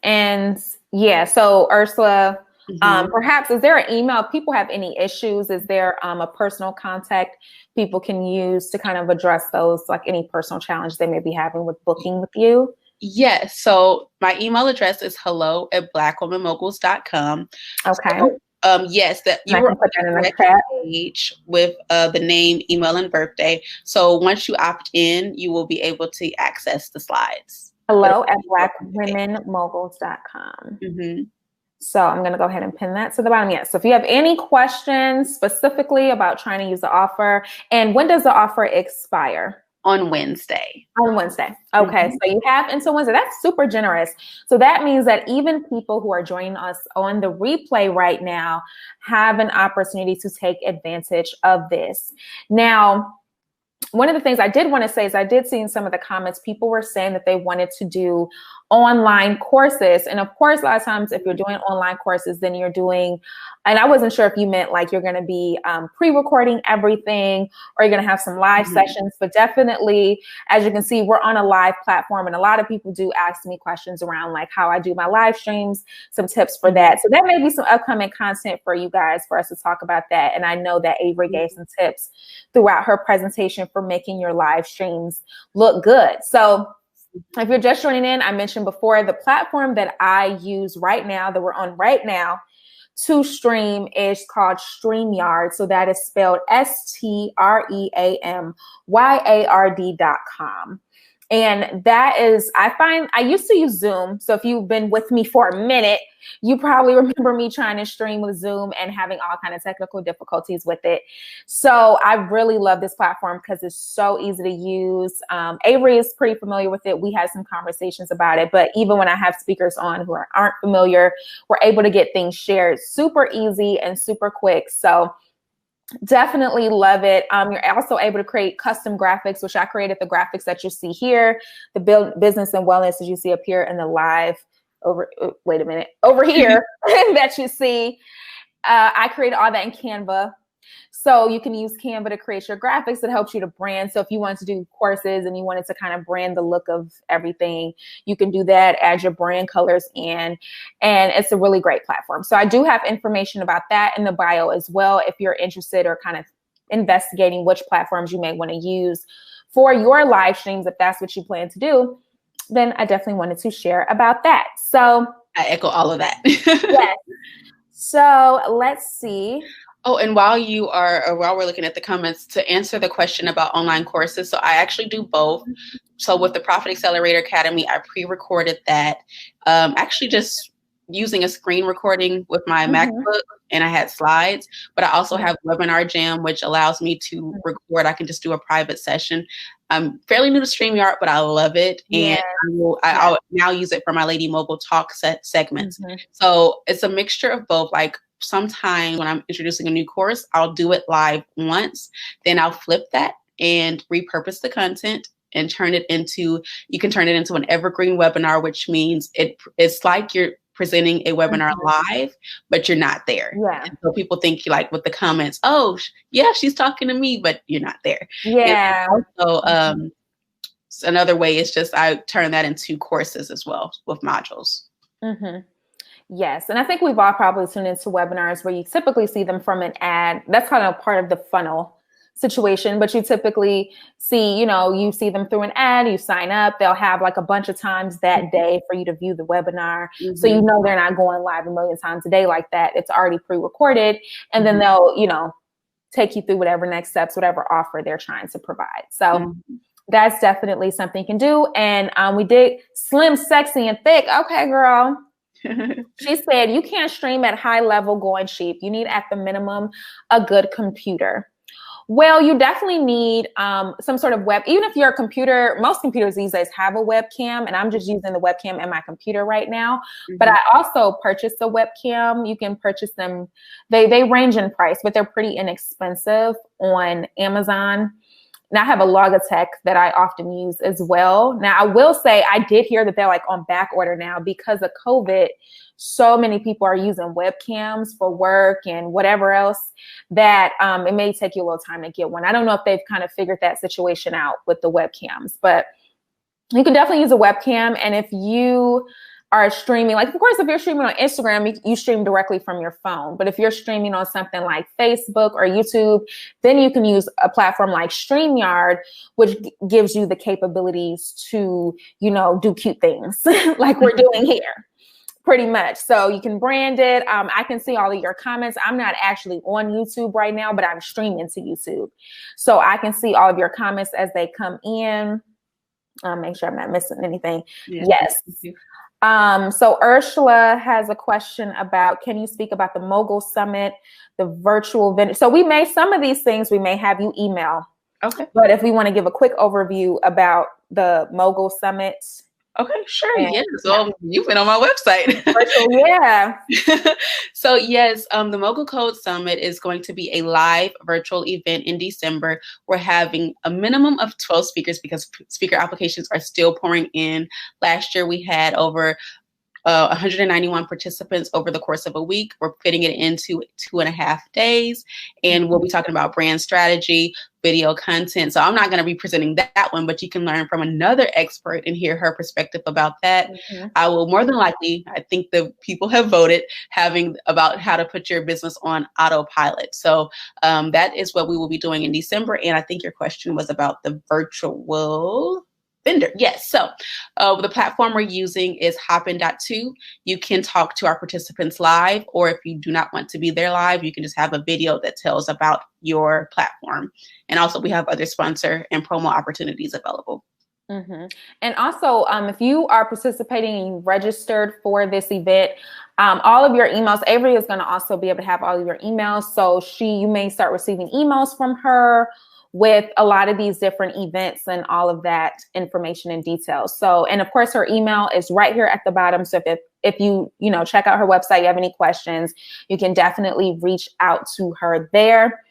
And yeah, so Ursula, perhaps, is there an email? If people have any issues, is there a personal contact people can use to kind of address those, like any personal challenge they may be having with booking with you? Yes. So my email address is hello@blackwomanmoguls.com. Okay. So, yes, that you were on the correct page with the name, email, and birthday. So once you opt in, you will be able to access the slides. hello@blackwomanmoguls.com. So I'm going to go ahead and pin that to the bottom. Yes. So if you have any questions specifically about trying to use the offer, and when does the offer expire? On Wednesday. Okay. So you have until Wednesday. That's super generous. So that means that even people who are joining us on the replay right now have an opportunity to take advantage of this. Now, one of the things I did want to say is I did see in some of the comments, people were saying that they wanted to do online courses. And of course, a lot of times if you're doing online courses, then you're doing, and I wasn't sure if you meant like you're going to be pre-recording everything or you're going to have some live sessions, but definitely, as you can see, we're on a live platform and a lot of people do ask me questions around like how I do my live streams, some tips for that. So that may be some upcoming content for you guys for us to talk about that. And I know that Averri gave some tips throughout her presentation for making your live streams look good. So if you're just joining in, I mentioned before the platform that I use right now, that we're on right now to stream, is called StreamYard. So that is spelled StreamYard.com. And that is, I used to use Zoom. So if you've been with me for a minute, you probably remember me trying to stream with Zoom and having all kinds of technical difficulties with it. So I really love this platform because it's so easy to use. Averri is pretty familiar with it. We had some conversations about it, but even when I have speakers on who aren't familiar, we're able to get things shared super easy and super quick. So definitely love it. You're also able to create custom graphics, which I created the graphics that you see here, the business and wellness as you see up here in the live over here that you see. I created all that in Canva. So you can use Canva to create your graphics that helps you to brand. So if you wanted to do courses and you wanted to kind of brand the look of everything, you can do that, add your brand colors in, and it's a really great platform. So I do have information about that in the bio as well. If you're interested or kind of investigating which platforms you may want to use for your live streams, if that's what you plan to do, then I definitely wanted to share about that. So I echo all of that. Yes. So let's see. Oh, and while we're looking at the comments, to answer the question about online courses, so I actually do both. So with the Profit Accelerator Academy, I pre-recorded that, actually just using a screen recording with my MacBook, and I had slides, but I also have Webinar Jam, which allows me to record. I can just do a private session. I'm fairly new to StreamYard, but I love it. And I'll now use it for my Lady Mogul Talk segments. So it's a mixture of both. Like sometimes when I'm introducing a new course, I'll do it live once, then I'll flip that and repurpose the content and you can turn it into an evergreen webinar, which means it's like you're presenting a webinar live, but you're not there. Yeah. And so people think like with the comments, oh yeah, she's talking to me, but you're not there. Yeah. So another way is just I turn that into courses as well with modules. Yes. And I think we've all probably tuned into webinars where you typically see them from an ad. That's kind of part of the funnel situation, but you typically see, you see them through an ad, you sign up, they'll have like a bunch of times that day for you to view the webinar. So they're not going live a million times a day like that. It's already pre-recorded, and then they'll, take you through whatever next steps, whatever offer they're trying to provide. So that's definitely something you can do. And we did slim, sexy, and thick. Okay, girl. She said, you can't stream at high level going cheap. You need at the minimum a good computer. Well, you definitely need some sort of web, even if your computer, most computers these days have a webcam, and I'm just using the webcam in my computer right now. But I also purchased a webcam. You can purchase them. They range in price, but they're pretty inexpensive on Amazon. And I have a Logitech that I often use as well. Now, I will say I did hear that they're like on back order now because of COVID. So many people are using webcams for work and whatever else that it may take you a little time to get one. I don't know if they've kind of figured that situation out with the webcams, but you can definitely use a webcam. And if you are streaming, like, of course, if you're streaming on Instagram, you stream directly from your phone. But if you're streaming on something like Facebook or YouTube, then you can use a platform like StreamYard, which gives you the capabilities to, do cute things like we're doing here. Pretty much. So you can brand it. I can see all of your comments. I'm not actually on YouTube right now, but I'm streaming to YouTube. So I can see all of your comments as they come in. Make sure I'm not missing anything. Yeah. Yes. So Ursula has a question about, can you speak about the Mogul Summit, the virtual vendor? So some of these things we may have you email. Okay. But if we want to give a quick overview about the Mogul Summit. Okay, sure. Yes. Well, you've been on my website. Yeah. So yes, the Mogul Code Summit is going to be a live virtual event in December. We're having a minimum of 12 speakers because speaker applications are still pouring in. Last year we had over 191 participants over the course of a week. We're fitting it into 2.5 days, and we'll be talking about brand strategy, video content. So I'm not going to be presenting that one, but you can learn from another expert and hear her perspective about that. I will more than likely, I think the people have voted, about how to put your business on autopilot. So that is what we will be doing in December. And I think your question was about the virtual vendor. Yes. So the platform we're using is Hopin.2. You can talk to our participants live, or if you do not want to be there live, you can just have a video that tells about your platform. And also we have other sponsor and promo opportunities available. And also, if you are participating and you registered for this event, all of your emails, Avery is going to also be able to have all of your emails. So you may start receiving emails from her with a lot of these different events and all of that information and details. So, and of course, her email is right here at the bottom. So if you check out her website, you have any questions, you can definitely reach out to her there.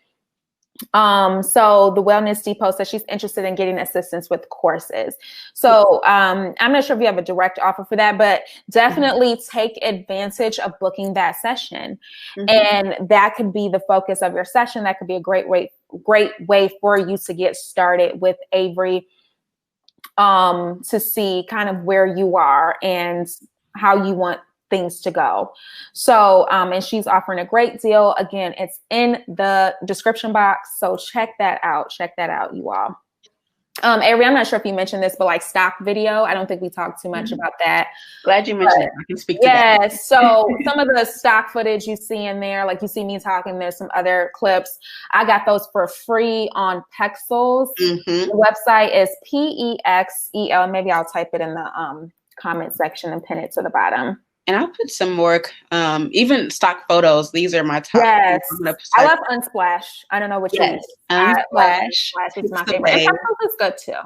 So the Wellness Depot says she's interested in getting assistance with courses. So I'm not sure if you have a direct offer for that, but definitely take advantage of booking that session. And that could be the focus of your session. That could be a great way for you to get started with Avery, to see kind of where you are and how you want things to go. So, and she's offering a great deal. Again, it's in the description box. So check that out, you all. Avery, I'm not sure if you mentioned this, but like stock video, I don't think we talked too much about that. Glad you mentioned it. I can speak to that. Yes. So some of the stock footage you see in there, like you see me talking, there's some other clips. I got those for free on Pexels. The website is Pexel. Maybe I'll type it in the comment section and pin it to the bottom. And I'll put some more, even stock photos. These are my top. Yes. I love Unsplash. I don't know which one. Unsplash. Unsplash is my favorite. And Pexels is good too.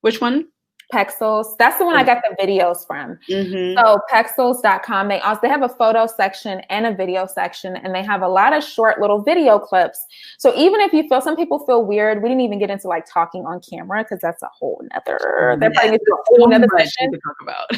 Which one? Pexels. That's the one I got the videos from. So Pexels.com. They have a photo section and a video section, and they have a lot of short little video clips. So even if you some people feel weird, we didn't even get into like talking on camera because that's a whole nother. They're probably a whole nother session to talk about.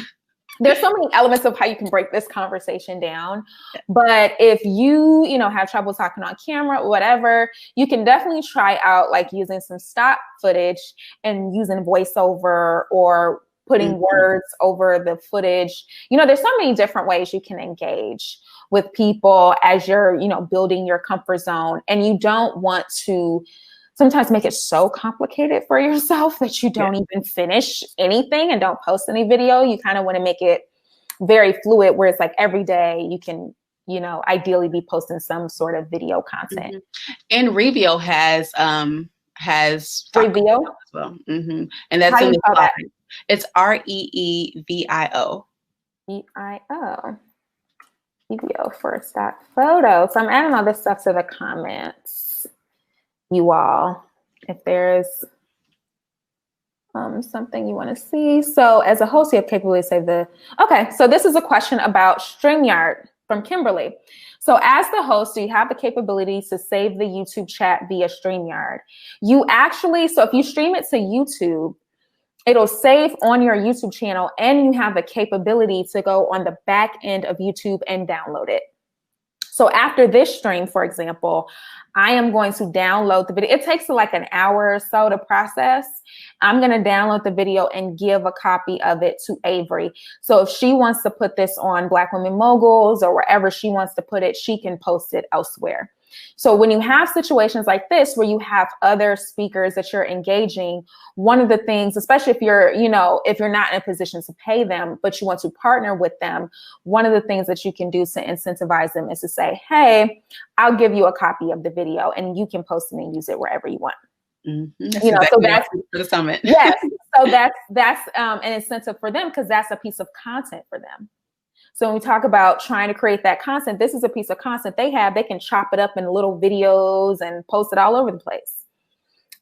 There's so many elements of how you can break this conversation down. But if you, have trouble talking on camera or whatever, you can definitely try out like using some stock footage and using voiceover or putting words over the footage. There's so many different ways you can engage with people as you're, building your comfort zone. And you don't want to sometimes make it so complicated for yourself that you don't even finish anything and don't post any video. You kind of want to make it very fluid where it's like every day you can, ideally be posting some sort of video content. And Revio has Revio as well. And that's in the slide. It's REEVIO. EIO. Revio for stock photo. So I'm adding all this stuff to the comments. you all if there's something you want to see. So as a host, you have capability to save the, okay, so this is a question about StreamYard from Kimberly. So as the host, do you have the capability to save the YouTube chat via StreamYard? You actually, so if you stream it to YouTube, it'll save on your YouTube channel, and you have the capability to go on the back end of YouTube and download it. So after this stream, for example, I am going to download the video. It takes like an hour or so to process. I'm going to download the video and give a copy of it to Averri. So if she wants to put this on Black Women Moguls or wherever she wants to put it, she can post it elsewhere. So when you have situations like this, where you have other speakers that you're engaging, one of the things, especially if you're, if you're not in a position to pay them, but you want to partner with them, one of the things that you can do to incentivize them is to say, hey, I'll give you a copy of the video and you can post it and use it wherever you want. Mm-hmm. So that's for the summit. Yes. So that's an incentive for them, because that's a piece of content for them. So when we talk about trying to create that content, this is a piece of content they have. They can chop it up in little videos and post it all over the place.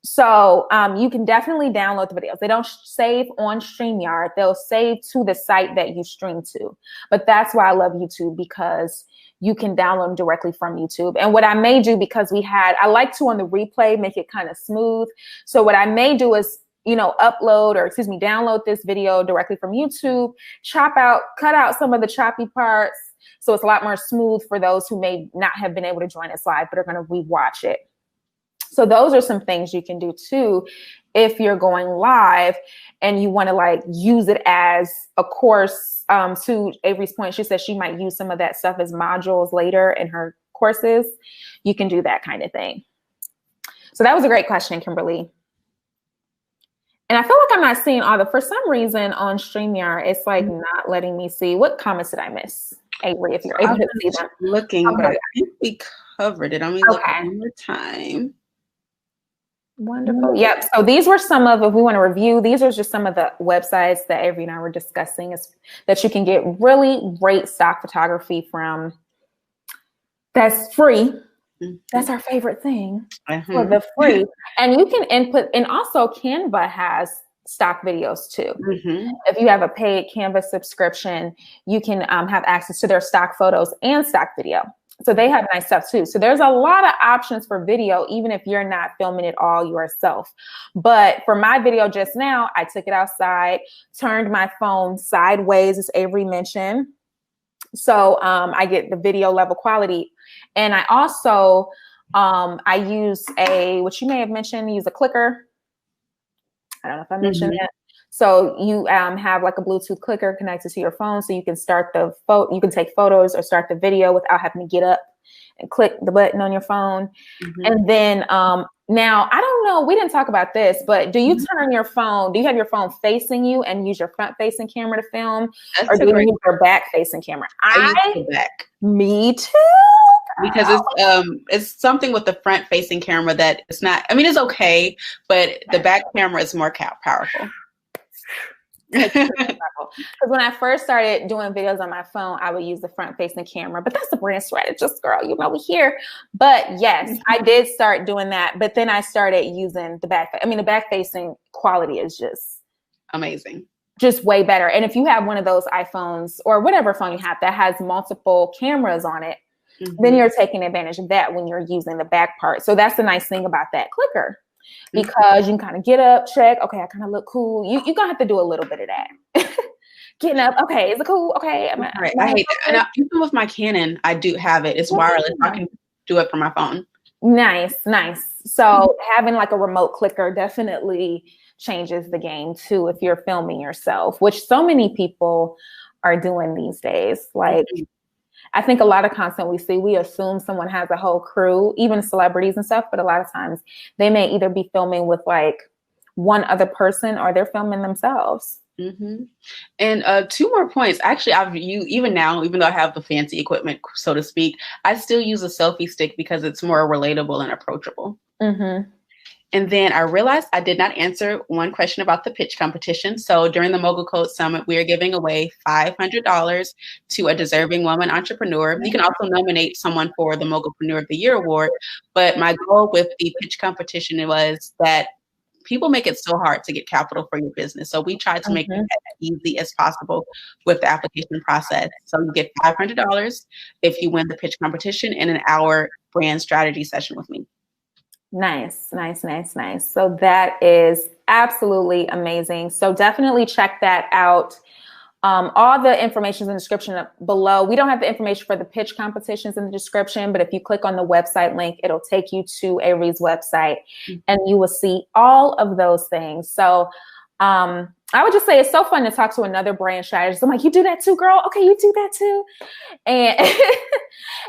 So you can definitely download the videos. They don't save on StreamYard. They'll save to the site that you stream to. But that's why I love YouTube, because you can download them directly from YouTube. And what I may do, because I like to on the replay, make it kind of smooth. So what I may do is, download this video directly from YouTube, cut out some of the choppy parts. So it's a lot more smooth for those who may not have been able to join us live, but are going to rewatch it. So those are some things you can do too, if you're going live and you want to use it as a course. To Avery's point, she said she might use some of that stuff as modules later in her courses. You can do that kind of thing. So that was a great question, Kimberly. And I feel like I'm not seeing for some reason on StreamYard, it's not letting me see. What comments did I miss, Avery, if you're able to see them? Looking, but I think we covered it. Let me look one more time. Wonderful. Yep. So these were some of, if we want to review, these are just some of the websites that Avery and I were discussing, that you can get really great stock photography from. That's free. That's our favorite thing for the free. And you can input, and also Canva has stock videos too. If you have a paid Canva subscription, you can have access to their stock photos and stock video. So they have nice stuff too. So there's a lot of options for video, even if you're not filming it all yourself. But for my video just now, I took it outside, turned my phone sideways, as Avery mentioned. So I get the video level quality. And I also, I use what you may have mentioned, use a clicker. I don't know if I mentioned that. So you have like a Bluetooth clicker connected to your phone, so you can start you can take photos or start the video without having to get up and click the button on your phone. And then now, I don't know, we didn't talk about this, but do you turn your phone, do you have your phone facing you and use your front facing camera to film? Or do you use your back facing camera? I use the back. Me too. Because it's something with the front facing camera that it's not, it's okay, but the back camera is more powerful. Because when I first started doing videos on my phone, I would use the front facing camera, but that's the brand strategist, girl, we here. But yes, I did start doing that, but then I started using the back. The back facing quality is just amazing, just way better. And if you have one of those iPhones or whatever phone you have that has multiple cameras on it, then you're taking advantage of that when you're using the back part. So that's the nice thing about that clicker. Because you can kind of get up, check, okay, I kind of look cool. You're going to have to do a little bit of that. Getting up, okay, is it cool? Okay. I hate that. And even with my Canon, I do have it. It's wireless. I can do it from my phone. Nice. So having like a remote clicker definitely changes the game too if you're filming yourself, which so many people are doing these days. I think a lot of content we see, we assume someone has a whole crew, even celebrities and stuff, but a lot of times they may either be filming with one other person or they're filming themselves. And 2 more points. Actually, even now, even though I have the fancy equipment, so to speak, I still use a selfie stick because it's more relatable and approachable. And then I realized I did not answer one question about the pitch competition. So during the Mogul Code Summit, we are giving away $500 to a deserving woman entrepreneur. You can also nominate someone for the Mogulpreneur of the Year award. But my goal with the pitch competition was that people make it so hard to get capital for your business. So we tried to make it as easy as possible with the application process. So you get $500 if you win the pitch competition in an hour brand strategy session with me. Nice, nice, nice, nice. So that is absolutely amazing. So definitely check that out. All the information is in the description below. We don't have the information for the pitch competitions in the description, but if you click on the website link, it'll take you to Averri's website and you will see all of those things. So I would just say it's so fun to talk to another brand strategist. I'm like, you do that too, girl? Okay, you do that too. And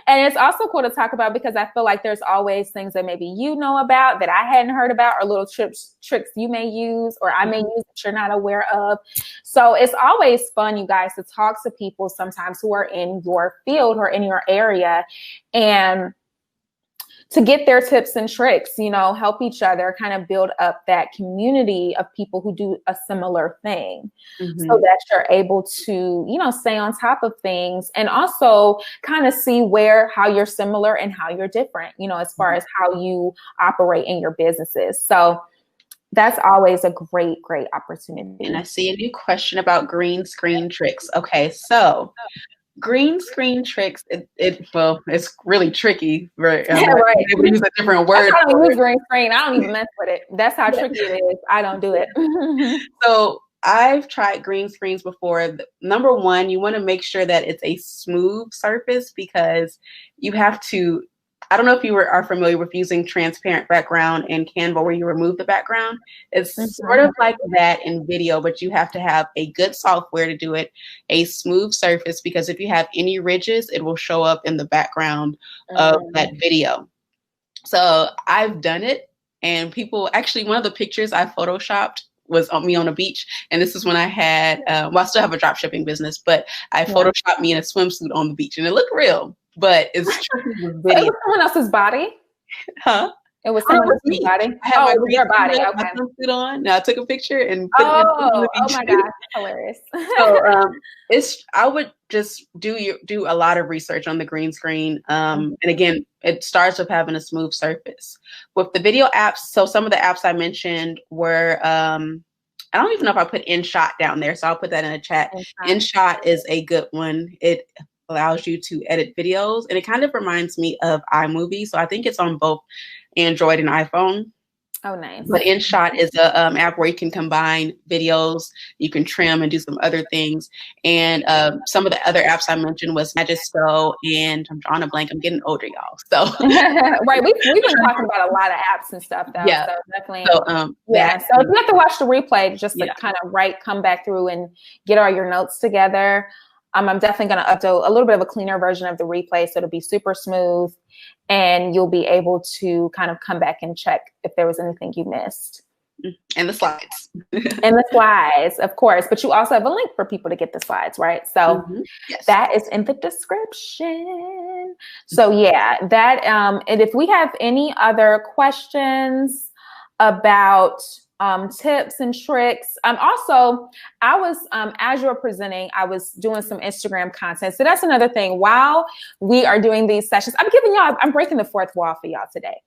and it's also cool to talk about because I feel like there's always things that maybe you know about that I hadn't heard about, or little tricks you may use or I may use that you're not aware of. So it's always fun, you guys, to talk to people sometimes who are in your field or in your area and to get their tips and tricks, you know, help each other kind of build up that community of people who do a similar thing so that you're able to, you know, stay on top of things and also kind of see how you're similar and how you're different, you know, as far as how you operate in your businesses. So that's always a great, great opportunity. And I see a new question about green screen tricks. Okay, so green screen tricks, it's really tricky. Right. Right. Able to use a different word. I don't use green screen. I don't even mess with it. That's how tricky it is. I don't do it. So I've tried green screens before. Number one, you want to make sure that it's a smooth surface because you have to, I don't know if you are familiar with using transparent background in Canva where you remove the background. It's sort of like that in video, but you have to have a good software to do it, a smooth surface, because if you have any ridges, it will show up in the background of that video. So I've done it, and people, actually one of the pictures I photoshopped was on me on a beach. And this is when I had, I still have a drop shipping business, but I photoshopped me in a swimsuit on the beach and it looked real. But it's tricky with video. It was someone else's body? Huh? It was someone else's body? It was your body. Okay. My swimsuit on. Now I took a picture and put it on the beach. Oh my gosh, hilarious. So I would just do a lot of research on the green screen. And again, it starts with having a smooth surface. With the video apps, so some of the apps I mentioned were I don't even know if I put InShot down there, so I'll put that in the chat. InShot is a good one. It allows you to edit videos, and it kind of reminds me of iMovie. So I think it's on both Android and iPhone. Oh, nice. But InShot is a app where you can combine videos, you can trim and do some other things. And some of the other apps I mentioned was Magisto, and I'm drawing a blank. I'm getting older, y'all. So right, we've been talking about a lot of apps and stuff, though. Yeah. So definitely. So so if you have to watch the replay just to kind of come back through and get all your notes together. I'm definitely going to upload a little bit of a cleaner version of the replay, so it'll be super smooth, and you'll be able to kind of come back and check if there was anything you missed. And the slides. And the slides, of course. But you also have a link for people to get the slides, right? So that is in the description. So yeah, that and if we have any other questions about tips and tricks. Also, I was, as you were presenting, I was doing some Instagram content. So that's another thing. While we are doing these sessions, I'm breaking the fourth wall for y'all today.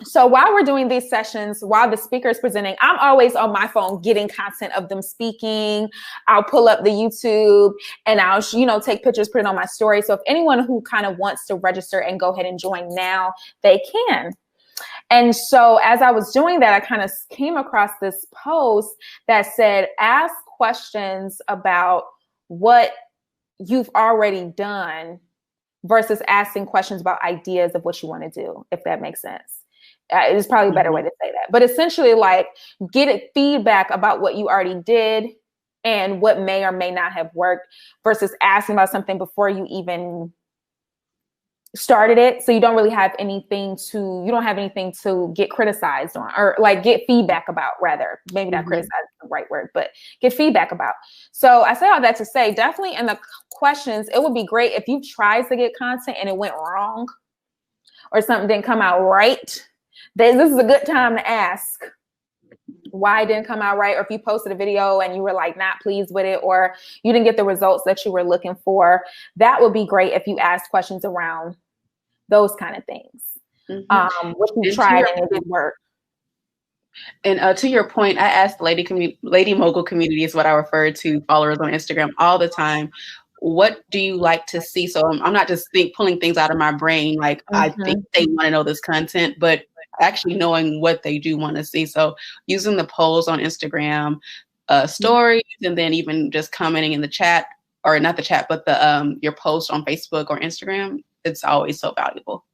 So while we're doing these sessions, while the speaker is presenting, I'm always on my phone getting content of them speaking. I'll pull up the YouTube and I'll, take pictures, put it on my story. So if anyone who kind of wants to register and go ahead and join now, they can. And so as I was doing that, I kind of came across this post that said, ask questions about what you've already done versus asking questions about ideas of what you want to do, if that makes sense. It's probably a better way to say that. But essentially, get feedback about what you already did and what may or may not have worked versus asking about something before you even started it. So you don't really have anything to get criticized on, or get feedback about, rather. Maybe not criticize is the right word, but get feedback about. So I say all that to say, definitely in the questions, it would be great if you tried to get content and it went wrong or something didn't come out right. this is a good time to ask why it didn't come out right, or if you posted a video and you were like not pleased with it, or you didn't get the results that you were looking for. That would be great if you asked questions around those kind of things. What you tried and it didn't work. And to your point, I asked Lady Mogul community is what I refer to followers on Instagram all the time. What do you like to see? So I'm not just pulling things out of my brain. Like I think they want to know this content, but actually knowing what they do want to see. So using the polls on Instagram, stories, and then even just commenting in the chat, or not the chat, but the your post on Facebook or Instagram. It's always so valuable.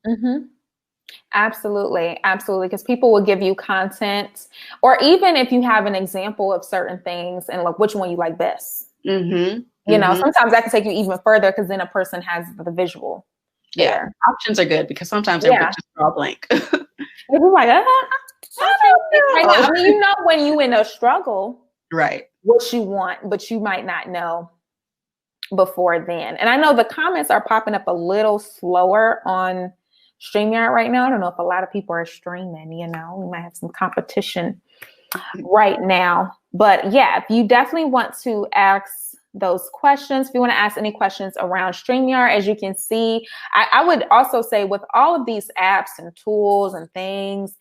Absolutely. Because people will give you content, or even if you have an example of certain things and like which one you like best. You know, sometimes that can take you even further because then a person has the visual. Yeah, options are good because sometimes they just draw blank. You're like, I mean, you know, when you in a struggle, right, what you want, but you might not know before then. And I know the comments are popping up a little slower on StreamYard right now. I don't know if a lot of people are streaming, you know, we might have some competition right now. But yeah, if you definitely want to ask those questions, if you want to ask any questions around StreamYard, as you can see, I would also say with all of these apps and tools and things,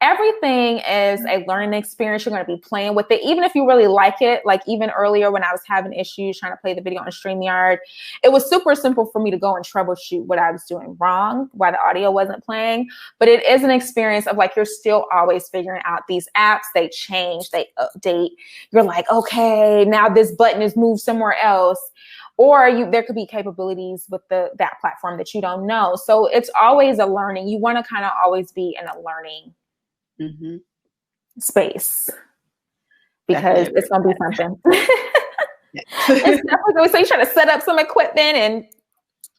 everything is a learning experience. You're going to be playing with it, even if you really like it. Like even earlier when I was having issues trying to play the video on StreamYard, it was super simple for me to go and troubleshoot what I was doing wrong, why the audio wasn't playing. But it is an experience of like, you're still always figuring out these apps. They change, they update. You're like, okay, now this button is moved somewhere else. Or there could be capabilities with that platform that you don't know. So it's always a learning. You want to kind of always be in a learning space, because it's gonna be something. It's definitely, so you're trying to set up some equipment and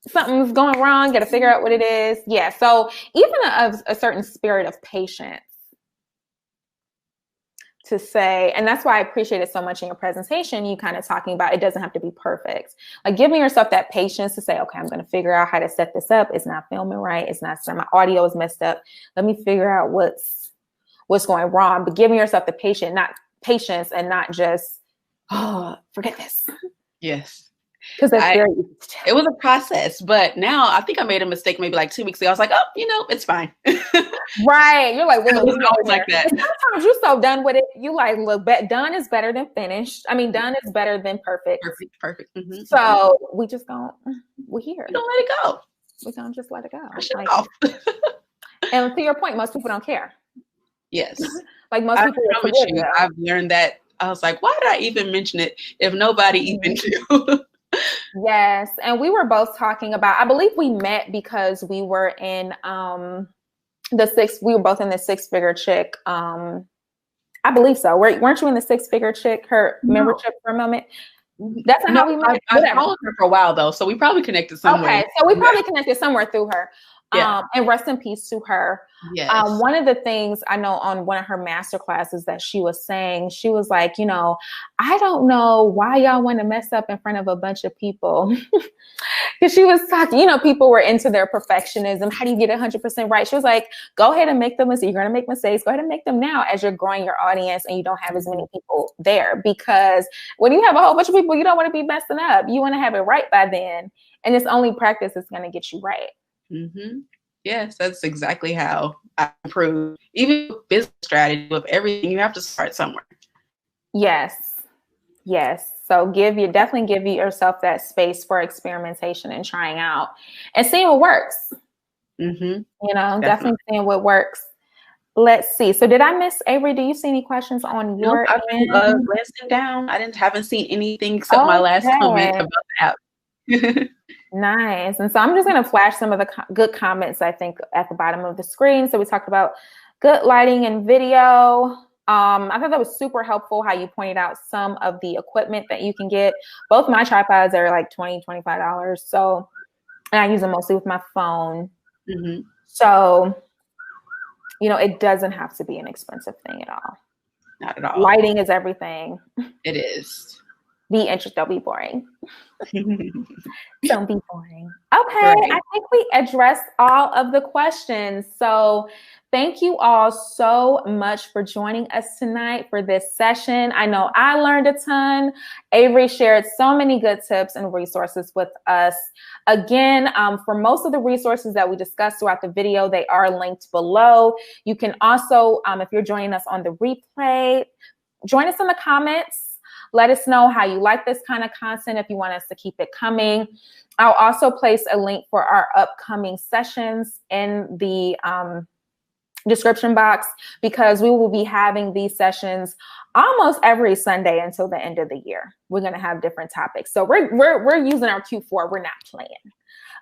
something's going wrong, got to figure out what it is. Yeah, so even a certain spirit of patience to say, and that's why I appreciate it so much in your presentation, you kind of talking about it doesn't have to be perfect. Like giving yourself that patience to say, okay, I'm going to figure out how to set this up. It's not filming right. It's not, my audio is messed up. Let me figure out what's going wrong, but giving yourself the patience and not just, oh, forget this. Yes. Because that's very easy. It was a process, but now I think I made a mistake maybe like 2 weeks ago. I was like, oh, you know, it's fine. Right. You're like, well, it's always like that. Sometimes you're so done with it. You like, look, done is better than finished. I mean, done is better than perfect. Perfect. So we just we're here. We don't let it go. We don't just let it go. Like, off. And to your point, most people don't care. Yes. Like most people. I've learned that. I was like, why did I even mention it if nobody even knew? Yes. And we were both talking about, I believe we met because we were in we were both in the Six Figure Chick. I believe so. Weren't you in the Six Figure Chick, her membership for a moment? That's not how we met. I followed her for a while though, so we probably connected somewhere. Okay, so we probably connected somewhere through her. Yeah. And rest in peace to her. Yes. One of the things I know on one of her master classes that she was saying, she was like, you know, I don't know why y'all want to mess up in front of a bunch of people. Because she was talking, you know, people were into their perfectionism. How do you get 100% right? She was like, go ahead and make them mistakes. You're going to make mistakes. Go ahead and make them now as you're growing your audience and you don't have as many people there. Because when you have a whole bunch of people, you don't want to be messing up. You want to have it right by then. And it's only practice that's going to get you right. Yes, that's exactly how I improve. Even with business strategy, with everything, you have to start somewhere. Yes. So definitely give yourself that space for experimentation and trying out and seeing what works. You know, definitely seeing what works. Let's see. So did I miss Averri? Do you see any questions on your end? I've been glancing down. Haven't seen anything except my last comment about the app. Nice. And so I'm just going to flash some of the good comments, I think, at the bottom of the screen. So we talked about good lighting and video. I thought that was super helpful how you pointed out some of the equipment that you can get. Both my tripods are like $20, $25. So, and I use them mostly with my phone. So, you know, it doesn't have to be an expensive thing at all. Not at all. Lighting is everything. It is. Be interesting. Don't be boring. Don't be boring. Okay, Right. I think we addressed all of the questions. So thank you all so much for joining us tonight for this session. I know I learned a ton. Averri shared so many good tips and resources with us. Again, for most of the resources that we discussed throughout the video, they are linked below. You can also, if you're joining us on the replay, join us in the comments. Let us know how you like this kind of content if you want us to keep it coming. I'll also place a link for our upcoming sessions in the description box, because we will be having these sessions almost every Sunday until the end of the year. We're going to have different topics. So we're using our Q4. We're not playing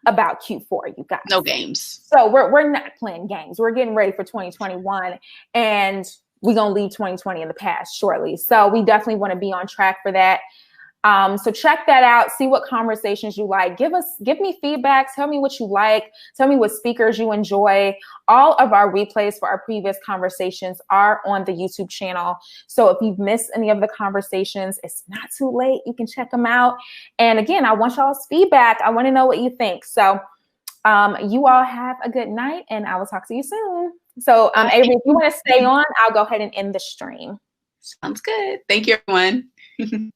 about Q4, you guys. No games. So we're not playing games. We're getting ready for 2021, and we're going to leave 2020 in the past shortly. So we definitely want to be on track for that. So check that out. See what conversations you like. Give me feedback. Tell me what you like. Tell me what speakers you enjoy. All of our replays for our previous conversations are on the YouTube channel. So if you've missed any of the conversations, it's not too late. You can check them out. And again, I want y'all's feedback. I want to know what you think. So you all have a good night, and I will talk to you soon. So, Averri, if you want to stay on, I'll go ahead and end the stream. Sounds good. Thank you, everyone.